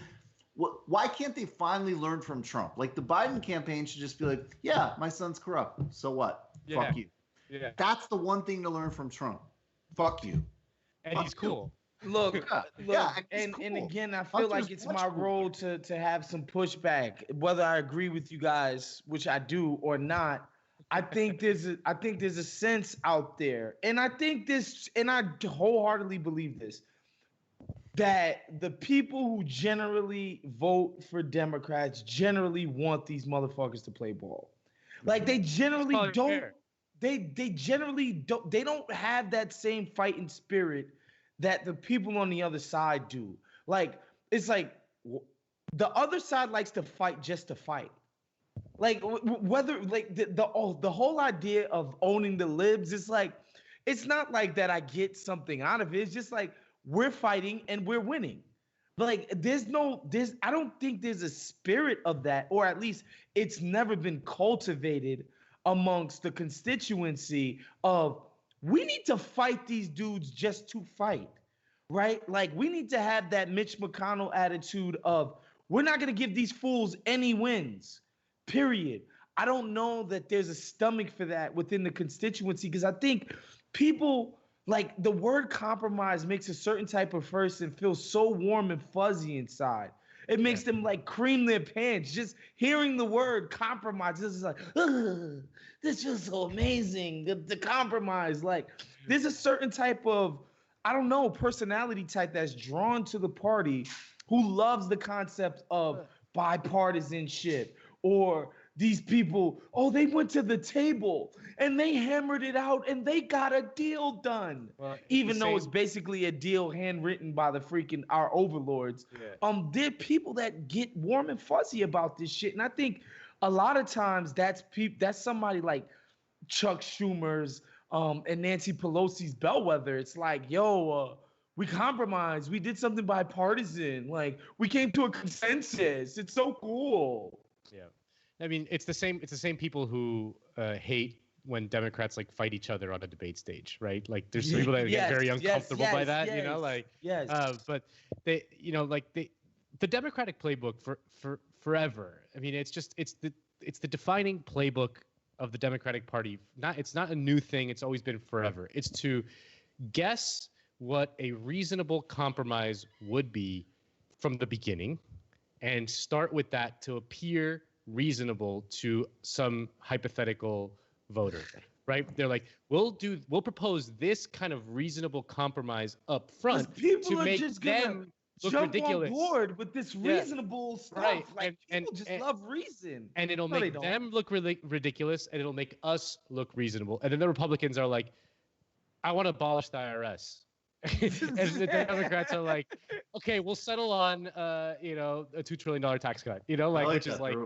why can't they finally learn from Trump? Like the Biden campaign should just be like, yeah, my son's corrupt. So what? Yeah. Fuck you. Yeah. That's the one thing to learn from Trump. Fuck you. And he's cool. Look, and cool. and again, I feel like it's my cool. role to have some pushback, whether I agree with you guys, which I do, or not. I think there's a sense out there, and I wholeheartedly believe this, that the people who generally vote for Democrats generally want these motherfuckers to play ball. Like they generally don't. Fair. They generally don't. They don't have that same fighting spirit that the people on the other side do. Like it's like the other side likes to fight just to fight. Like whether like the whole idea of owning the libs is like, it's not like that I get something out of it. It's just like we're fighting and we're winning. Like I don't think there's a spirit of that, or at least it's never been cultivated amongst the constituency of we need to fight these dudes just to fight, right? Like we need to have that Mitch McConnell attitude of we're not going to give these fools any wins. Period. I don't know that there's a stomach for that within the constituency because I think people like the word compromise makes a certain type of person feel so warm and fuzzy inside. It makes them like cream their pants. Just hearing the word compromise, this is like, this feels so amazing. The compromise, like there's a certain type of, I don't know, personality type that's drawn to the party who loves the concept of bipartisanship. Or these people, they went to the table and they hammered it out and they got a deal done. Well, even though it's basically a deal handwritten by the freaking our overlords. Yeah. There are people that get warm and fuzzy about this shit. And I think a lot of times that's somebody like Chuck Schumer's and Nancy Pelosi's bellwether. It's like, we compromised. We did something bipartisan. Like we came to a consensus. It's so cool. Yeah, I mean, it's the same people who hate when Democrats like fight each other on a debate stage, right? Like, there's people that get very uncomfortable by that, you know, like, but they, you know, like the Democratic playbook for forever. I mean, it's the defining playbook of the Democratic Party. It's not a new thing. It's always been forever. It's to guess what a reasonable compromise would be from the beginning, and start with that to appear reasonable to some hypothetical voter, right? They're like, we'll propose this kind of reasonable compromise up front to make them look ridiculous. On board with this reasonable stuff. Right. Like, people just love reason. And it'll make them look really ridiculous, and it'll make us look reasonable. And then the Republicans are like, I want to abolish the IRS. And the Democrats are like, okay, we'll settle on, a $2 trillion tax cut, which is like,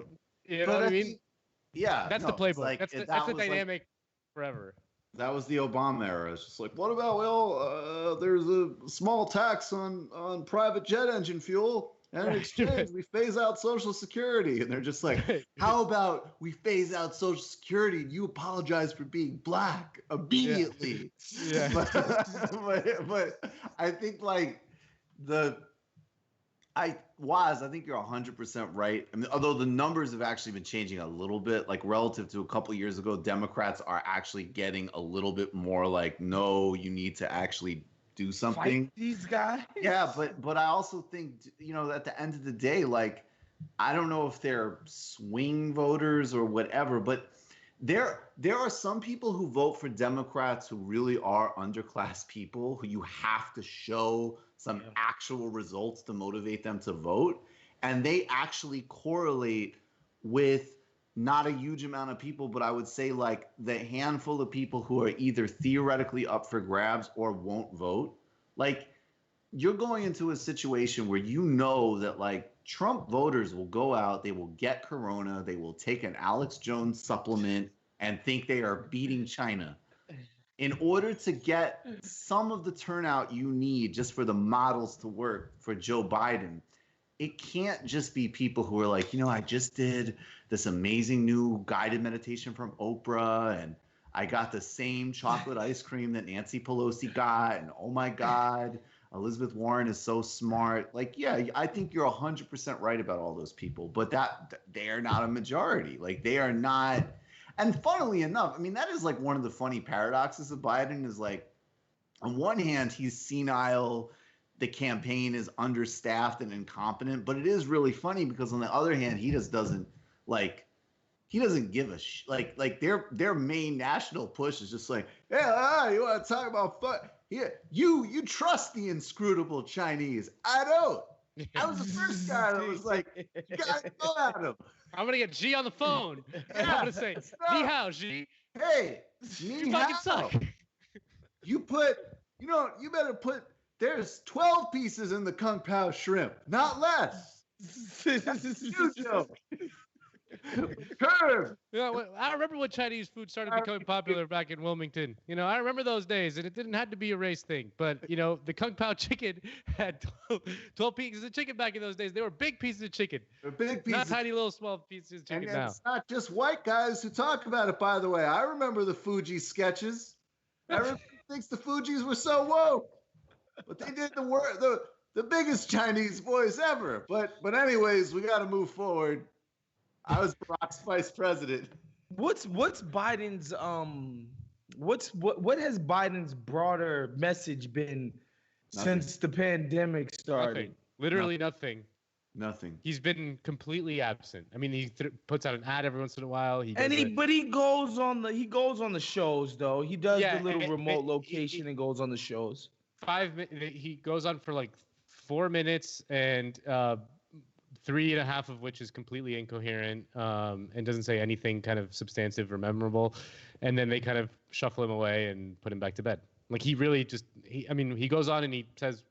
you know what I mean? Yeah. That's the playbook. Like, that's the dynamic forever. That was the Obama era. It's just like, what about, there's a small tax on private jet engine fuel, and in exchange, we phase out Social Security. And they're just like, how about we phase out Social Security and you apologize for being black immediately? Yeah. But I think like I think you're 100% right. I mean, although the numbers have actually been changing a little bit, like relative to a couple of years ago, Democrats are actually getting a little bit more like, no, you need to actually do something. Fight these guys. Yeah, but I also think, at the end of the day, like, I don't know if they're swing voters or whatever, but There are some people who vote for Democrats who really are underclass people who you have to show some actual results to motivate them to vote. And they actually correlate with not a huge amount of people, but I would say like the handful of people who are either theoretically up for grabs or won't vote. Like, you're going into a situation where you know that like Trump voters will go out, they will get corona, they will take an Alex Jones supplement and think they are beating China. In order to get some of the turnout you need just for the models to work for Joe Biden, it can't just be people who are like, I just did this amazing new guided meditation from Oprah, and I got the same chocolate ice cream that Nancy Pelosi got, and oh my God, Elizabeth Warren is so smart. Like, yeah, I think you're 100% right about all those people, but they are not a majority. Like, they are not. And funnily enough, I mean, that is like one of the funny paradoxes of Biden is like, on one hand, he's senile, the campaign is understaffed and incompetent, but it is really funny because on the other hand, he just doesn't give a like their main national push is just like, yeah, you want to talk about fun? Yeah, you trust the inscrutable Chinese. I don't. I was the first guy that was like, you gotta go at him. I'm gonna get Xi on the phone. I'm gonna say, Ni hao, Xi. Hey, you fucking suck. You better put. There's 12 pieces in the Kung Pao shrimp, not less. You joke. Curve. I remember when Chinese food started becoming popular back in Wilmington. I remember those days, and it didn't have to be a race thing. But the Kung Pao chicken had 12 pieces of chicken back in those days. They were big pieces of chicken. They're big pieces. Not tiny little small pieces of chicken. And now it's not just white guys who talk about it. By the way, I remember the Fuji sketches. Everyone thinks the Fujis were so woke, but they did the biggest Chinese voice ever. But anyways, we got to move forward. I was Barack's vice president. What's Biden's what has Biden's broader message been since the pandemic started? Nothing. Literally nothing. Nothing. He's been completely absent. I mean, he puts out an ad every once in a while. But he goes on the shows though. He does the little remote location and goes on the shows. He goes on for like 4 minutes and 3.5 of which is completely incoherent and doesn't say anything kind of substantive or memorable, and then they kind of shuffle him away and put him back to bed. Like, he really he goes on and he says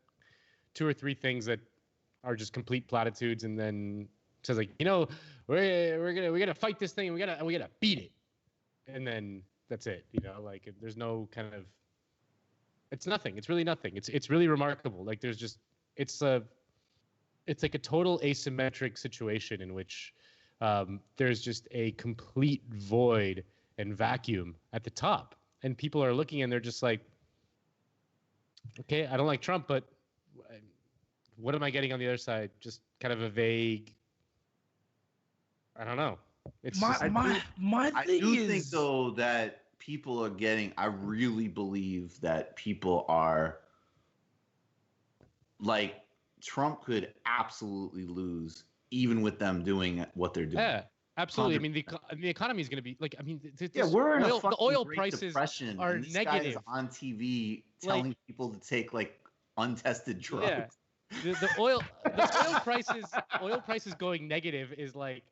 2 or 3 things that are just complete platitudes, and then says like, we're gonna fight this thing and we gotta beat it, and then that's it. Like, there's no kind of, it's nothing. It's really nothing. It's really remarkable. Like, there's just it's like a total asymmetric situation in which there's just a complete void and vacuum at the top, and people are looking and they're just like, okay, I don't like Trump, but what am I getting on the other side? Just kind of a vague, I don't know. It's I do think though that people are getting. I really believe that people are like, Trump could absolutely lose, even with them doing what they're doing. Yeah, absolutely. 100%. I mean, the economy is going to be like. I mean, we're in the oil Great prices Depression, are and this negative. guy is on TV telling people to take like untested drugs. Yeah. The oil prices going negative is like,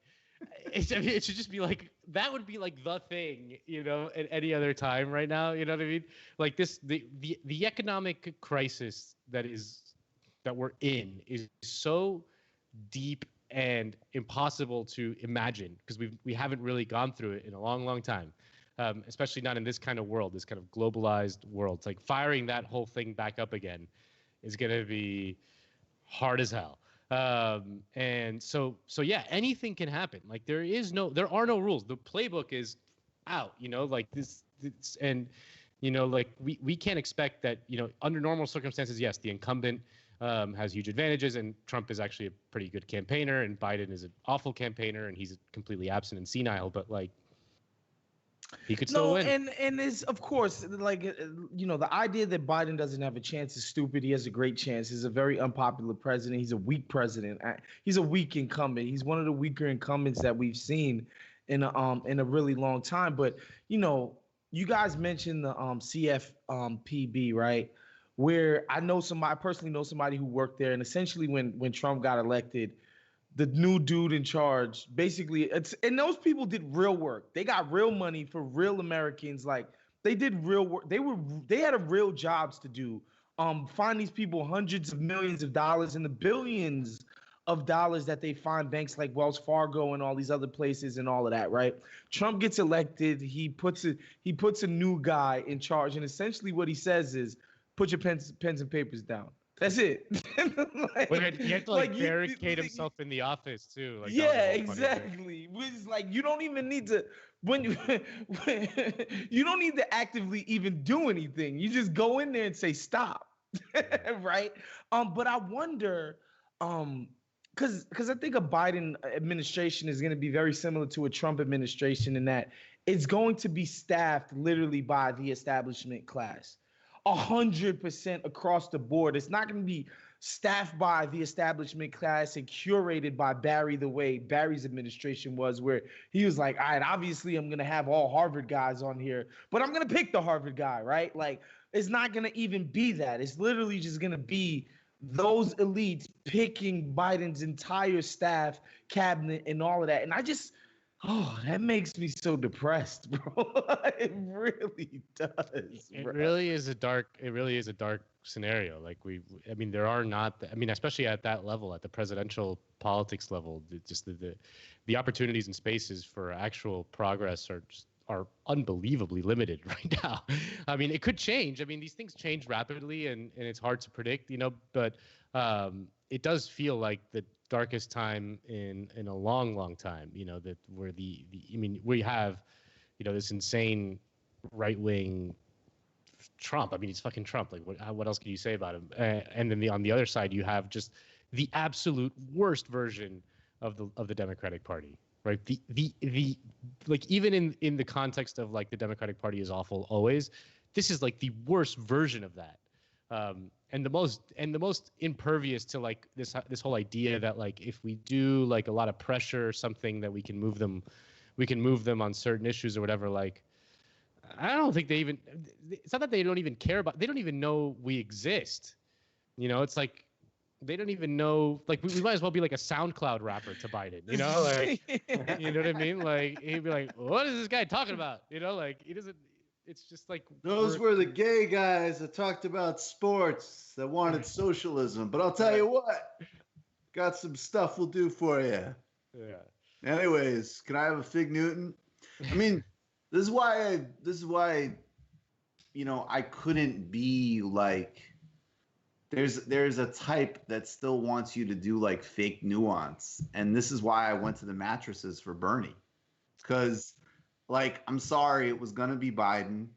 it should just be like, that would be like the thing, at any other time right now. You know what I mean? Like the economic crisis that we're in is so deep and impossible to imagine, because we haven't really gone through it in a long, long time, especially not in this kind of world, this kind of globalized world. It's like firing that whole thing back up again is going to be hard as hell. And so yeah, anything can happen. Like, there are no rules. The playbook is out, like this and like we can't expect that, under normal circumstances, yes, the incumbent has huge advantages, and Trump is actually a pretty good campaigner, and Biden is an awful campaigner, and he's completely absent and senile, but like, he could still win. And it's, of course, like, the idea that Biden doesn't have a chance is stupid. He has a great chance. He's a very unpopular president. He's a weak president. He's a weak incumbent. He's one of the weaker incumbents that we've seen. in a really long time. But you guys mentioned the CFPB, right? Where I personally know somebody who worked there, and essentially when Trump got elected, the new dude in charge basically and those people did real work. They got real money for real Americans. Like they did real work. They had a real jobs to do. Find these people hundreds of millions of dollars and the billions of dollars that they find banks like Wells Fargo and all these other places and all of that, right? Trump gets elected, he puts a new guy in charge, and essentially what he says is, put your pens and papers down. That's it. Like, he had to barricade himself in the office too. Like, yeah, exactly. It's like you don't even need to you don't need to actively even do anything. You just go in there and say stop, right? But I wonder, because I think a Biden administration is going to be very similar to a Trump administration in that it's going to be staffed literally by the establishment class. 100% across the board. It's not going to be staffed by the establishment class and curated by Barry the way Barry's administration was, where he was like, all right, obviously I'm going to have all Harvard guys on here, but I'm going to pick the Harvard guy, right? Like, it's not going to even be that. It's literally just going to be those elites picking Biden's entire staff, cabinet, and all of that. And that makes me so depressed, bro. It really does. It really is a dark scenario. Like there are not, especially at that level, at the presidential politics level, just the opportunities and spaces for actual progress are unbelievably limited right now. It could change. These things change rapidly and it's hard to predict, but it does feel like the darkest time in a long time, that where we have, this insane right-wing Trump. He's fucking Trump. Like what else can you say about him? And then on the other side, you have just the absolute worst version of the Democratic Party, right? The like, even in the context of like the Democratic Party is awful always, this is like the worst version of that. And the most impervious to like this whole idea that like if we do like a lot of pressure or something that we can move them on certain issues or whatever. Like, I don't think it's not that they don't even care about, they don't even know we exist. It's like they don't even know, like we might as well be like a SoundCloud rapper to Biden, like, you know what I mean? Like he'd be like, what is this guy talking about? Like he doesn't. It's just like those were the gay guys that talked about sports, that wanted socialism. But I'll tell you what, got some stuff we'll do for you. Yeah. Anyways, can I have a Fig Newton? This is why I couldn't be like. There's a type that still wants you to do like fake nuance, and this is why I went to the mattresses for Bernie, because. Like, I'm sorry, it was going to be Biden.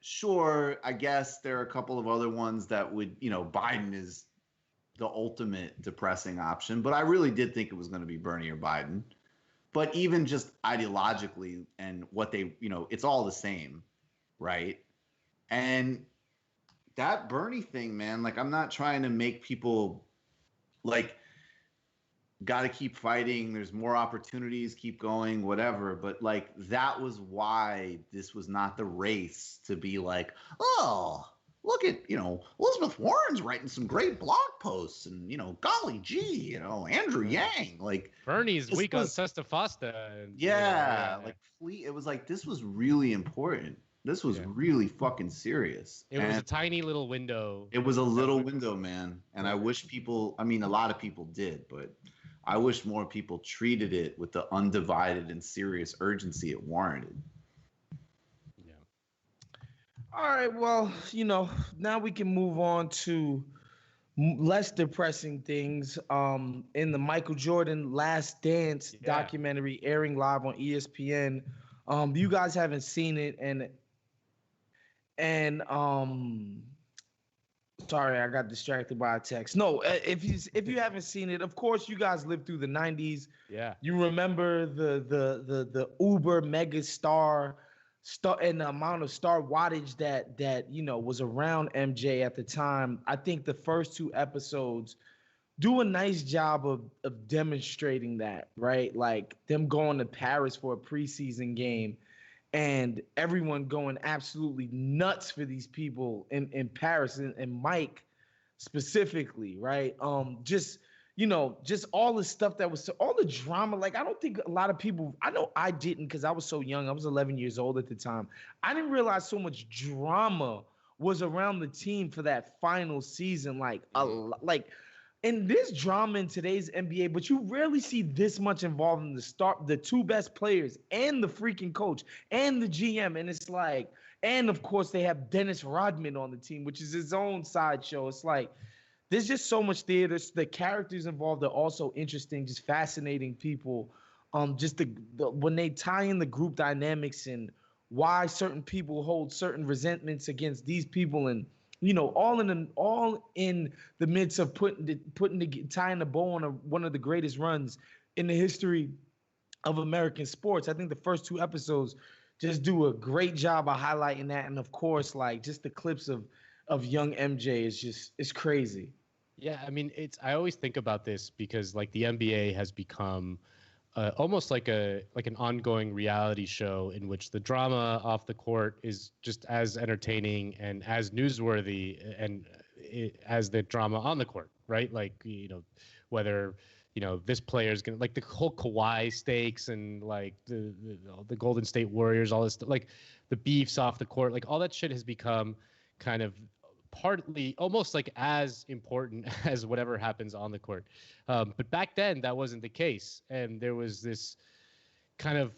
Sure, I guess there are a couple of other ones that would, Biden is the ultimate depressing option. But I really did think it was going to be Bernie or Biden. But even just ideologically and what they, it's all the same, right? And that Bernie thing, man, like, I'm not trying to make people, like, got to keep fighting. There's more opportunities, keep going, whatever. But like, that was why this was not the race to be like, oh, look at, Elizabeth Warren's writing some great blog posts and, golly gee, Andrew Yang, like Bernie's weak on Sesta Fosta. It was like, this was really important. This was really fucking serious. It was a tiny little window. It was a little window, man. And I wish people, a lot of people did, but I wish more people treated it with the undivided and serious urgency it warranted. Yeah. All right. Well, now we can move on to less depressing things. In the Michael Jordan Last Dance documentary airing live on ESPN. You guys haven't seen it, and sorry, I got distracted by a text. No, if you haven't seen it, of course you guys lived through the 90s. Yeah. You remember the Uber mega star and the amount of star wattage that was around MJ at the time. I think the first two episodes do a nice job of demonstrating that, right? Like them going to Paris for a preseason game and everyone going absolutely nuts for these people in Paris and Mike specifically, right? Just just all the stuff that was all the drama. Like I don't think a lot of people. I know I didn't because I was so young. I was 11 years old at the time. I didn't realize so much drama was around the team for that final season. Like and there's drama in today's NBA, but you rarely see this much involved in the two best players and the freaking coach and the GM. And it's like, and of course they have Dennis Rodman on the team, which is his own sideshow. It's like, there's just so much theater. The characters involved are also interesting, just fascinating people. Just the when they tie in the group dynamics and why certain people hold certain resentments against these people, and all in the midst of tying the bow on one of the greatest runs in the history of American sports. I think the first two episodes just do a great job of highlighting that, and of course, like just the clips of young MJ it's crazy. Yeah, I mean, I always think about this because like the NBA has become almost like an ongoing reality show in which the drama off the court is just as entertaining and as newsworthy and as the drama on the court, right? Like, whether, this player is going to, like the whole Kawhi stakes and like the Golden State Warriors, all this stuff, like the beefs off the court, like all that shit has become kind of partly almost like as important as whatever happens on the court. But back then that wasn't the case. And there was this kind of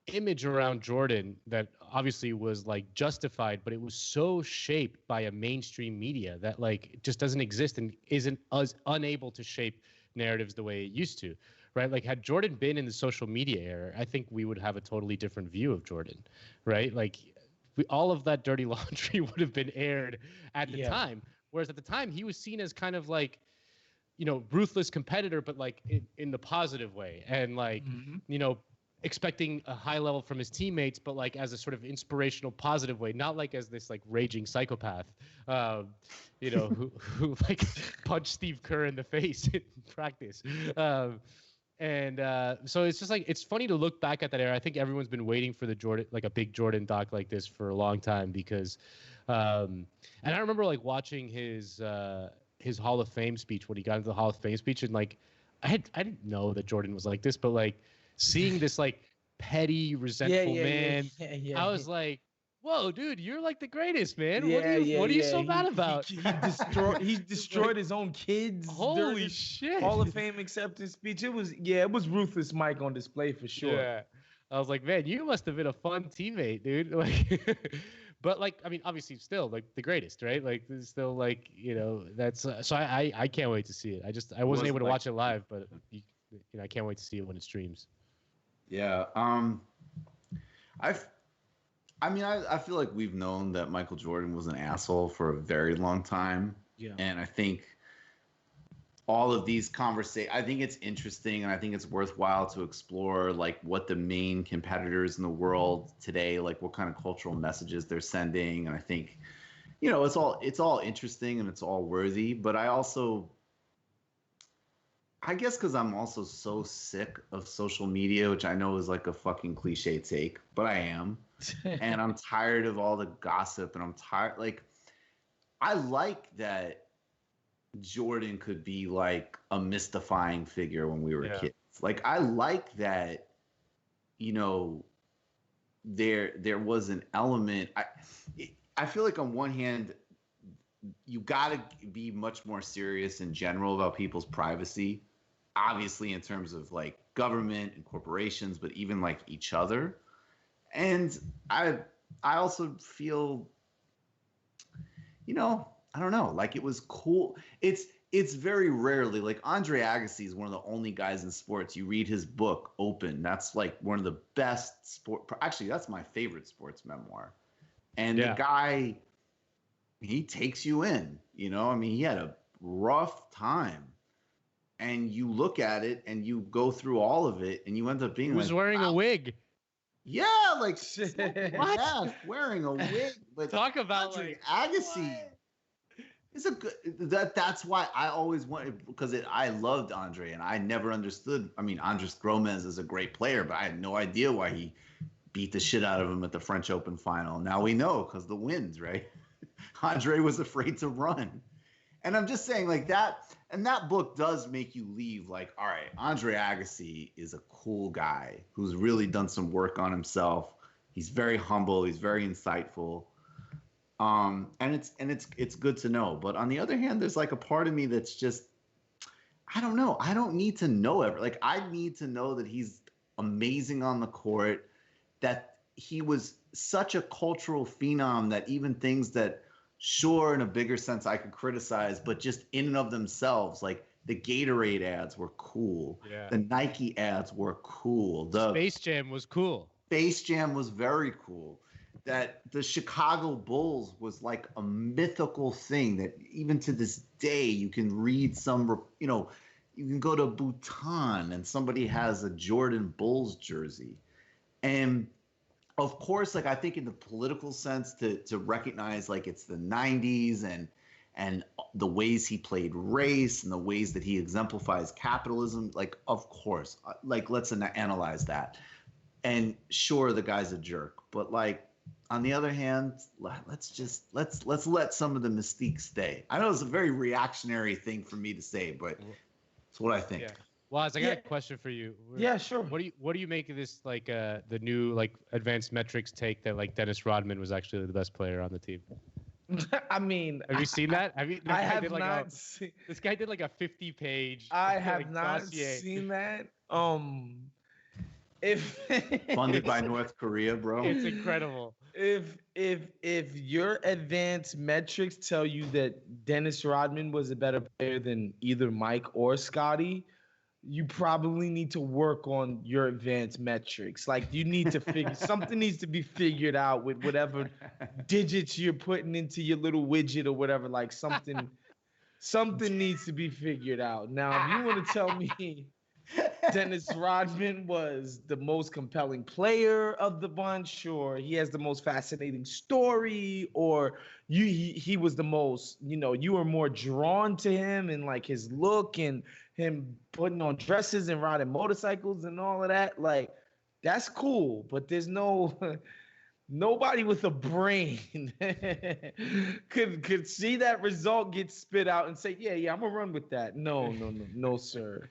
image around Jordan that obviously was like justified, but it was so shaped by a mainstream media that like it just doesn't exist and isn't as unable to shape narratives the way it used to, right? Like had Jordan been in the social media era, I think we would have a totally different view of Jordan, right? Like all of that dirty laundry would have been aired at the time. Whereas at the time, he was seen as kind of like, ruthless competitor, but like in the positive way. And like, expecting a high level from his teammates, but like as a sort of inspirational, positive way, not like as this like raging psychopath, who like punched Steve Kerr in the face in practice. So it's just like, it's funny to look back at that era. I think everyone's been waiting for the Jordan, like a big Jordan doc like this for a long time because, and I remember like watching his Hall of Fame speech when he got into the Hall of Fame speech. And like, I didn't know that Jordan was like this, but like seeing this like petty, resentful man, I was like, whoa, dude, you're like the greatest, man. What are you so mad about? He destroyed his own kids. Holy shit. Hall of Fame acceptance speech. It was ruthless Mike on display for sure. Yeah. I was like, man, you must have been a fun teammate, dude. Like, but like, I mean, obviously still like the greatest, right? Like there's still like, that's so I can't wait to see it. I wasn't able to watch it live, but I can't wait to see it when it streams. Yeah. I feel like we've known that Michael Jordan was an asshole for a very long time. Yeah. And I think all of these conversations, I think it's interesting and I think it's worthwhile to explore like what the main competitors in the world today, like what kind of cultural messages they're sending. And I think, it's all interesting and it's all worthy, but I guess because I'm also so sick of social media, which I know is like a fucking cliche take, but I am. And I'm tired of all the gossip and I'm tired. Like, I like that Jordan could be like a mystifying figure when we were kids. Like, I like that, there was an element. I feel like on one hand, you got to be much more serious in general about people's privacy, obviously in terms of like government and corporations, but even like each other. And I also feel, I don't know, like it was cool. It's very rarely, like Andre Agassi is one of the only guys in sports. You read his book, Open. That's like one of the best actually, that's my favorite sports memoir. And the guy, he takes you in, I mean, he had a rough time. And you look at it and you go through all of it and you end up being he was wearing a wig. Yeah, like what? Wearing a wig. But talk about like Agassi. It's a good that's why I always wanted, because I loved Andre and I never understood. I mean, Andres Gomez is a great player, but I had no idea why he beat the shit out of him at the French Open final. Now we know, because the wins, right? Andre was afraid to run. And I'm just saying, like, that, and that book does make you leave like, all right, Andre Agassi is a cool guy who's really done some work on himself. He's very humble, he's very insightful. And it's good to know. But on the other hand, there's like a part of me that's just, I don't know. I don't need to know like, I need to know that he's amazing on the court, that he was such a cultural phenom that even things that, sure, in a bigger sense I could criticize, but just in and of themselves, like the Gatorade ads were cool. Yeah. The Nike ads were cool. The Space Jam was cool. Space Jam was very cool. That the Chicago Bulls was like a mythical thing that even to this day you can read some, you know, you can go to Bhutan and somebody has a Jordan Bulls jersey. And of course, like, I think in the political sense, to recognize like it's the 90s and the ways he played race and the ways that he exemplifies capitalism, like, of course, like, let's analyze that. And sure, the guy's a jerk, but like, on the other hand, let's let some of the mystique stay. I know it's a very reactionary thing for me to say, but it's what I think. Yeah. Waz, I got a question for you. Yeah, sure. What do you make of this, like, the new, like, advanced metrics take that, like, Dennis Rodman was actually the best player on the team? I mean, have you seen that? I have not seen. This guy did like a 50-page. I have like, not dossier. seen that. If funded by North Korea, bro, it's incredible. If your advanced metrics tell you that Dennis Rodman was a better player than either Mike or Scotty, you probably need to work on your advanced metrics. Like, you need to figure something needs to be figured out with whatever digits you're putting into your little widget or whatever. Like, something needs to be figured out. Now, if you want to tell me Dennis Rodman was the most compelling player of the bunch, or he has the most fascinating story, or he was the most, you know, you were more drawn to him and like his look and him putting on dresses and riding motorcycles and all of that, like, that's cool, but there's nobody with a brain could see that result get spit out and say, yeah, I'm gonna run with that. No, sir.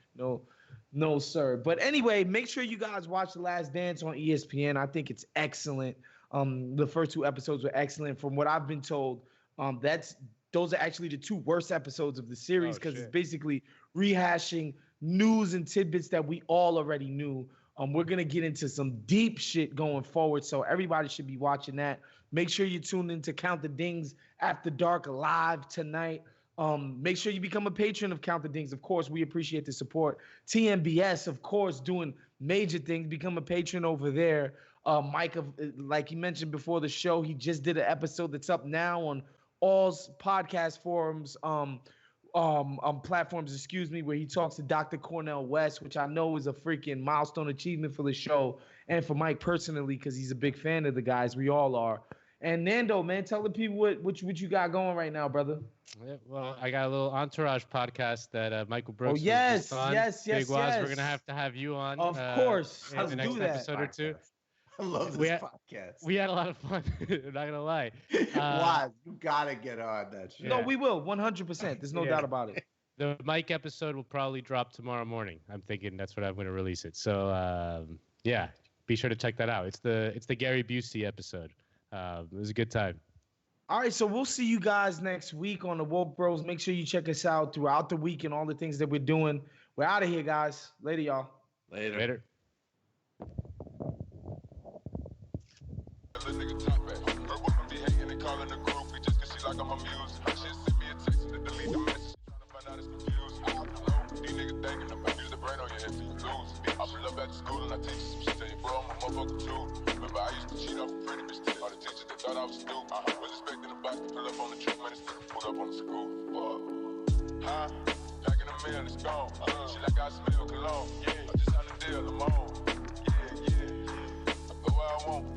No, sir. But anyway, make sure you guys watch The Last Dance on ESPN. I think it's excellent. The first 2 episodes were excellent. From what I've been told, those are actually the 2 worst episodes of the series, because it's basically rehashing news and tidbits that we all already knew. We're going to get into some deep shit going forward, so everybody should be watching that. Make sure you tune in to Count the Dings After Dark live tonight. Make sure you become a patron of Count the Dings. Of course, we appreciate the support. TMBS, of course, doing major things. Become a patron over there. Mike, like he mentioned before the show, he just did an episode that's up now on all podcast forums, platforms, where he talks to Dr. Cornel West, which I know is a freaking milestone achievement for the show and for Mike personally, because he's a big fan of the guys. We all are. And Nando, man, tell the people what you got going right now, brother. Yeah, well, I got a little Entourage podcast that Michael Brooks. Oh, yes. Big Waz, we're gonna have you on. Of course, in the next episode or 2. I love this podcast. We had a lot of fun. I'm not gonna lie. Waz, you gotta get on that shit. No, we will, 100%. There's no doubt about it. The Mike episode will probably drop tomorrow morning. I'm thinking that's when I'm gonna release it. So yeah, be sure to check that out. It's the Gary Busey episode. It was a good time. All right, so we'll see you guys next week on the Woke Bros. Make sure you check us out throughout the week and all the things that we're doing. We're out of here, guys. Later, y'all. Later. Little nigga top back. Her woman be hating and calling the group. We just 'cause she like I'm amused. She sent me a text and delete the message. Trying to find out it's confused. These niggas thinking about use the brain on your head till you lose. I pull up at the school and I teach you some shit. Tell you, bro, I'm a motherfucker too. Remember, I used to cheat off a pretty bitch. All the teachers that thought I was stupid. Was expecting the box to pull up on the trip, man, instead of pull up on the school. Huh? Packing a meal, it's gone. She like I smell cologne. I just had a deal, I'm on. Yeah. I go where I want.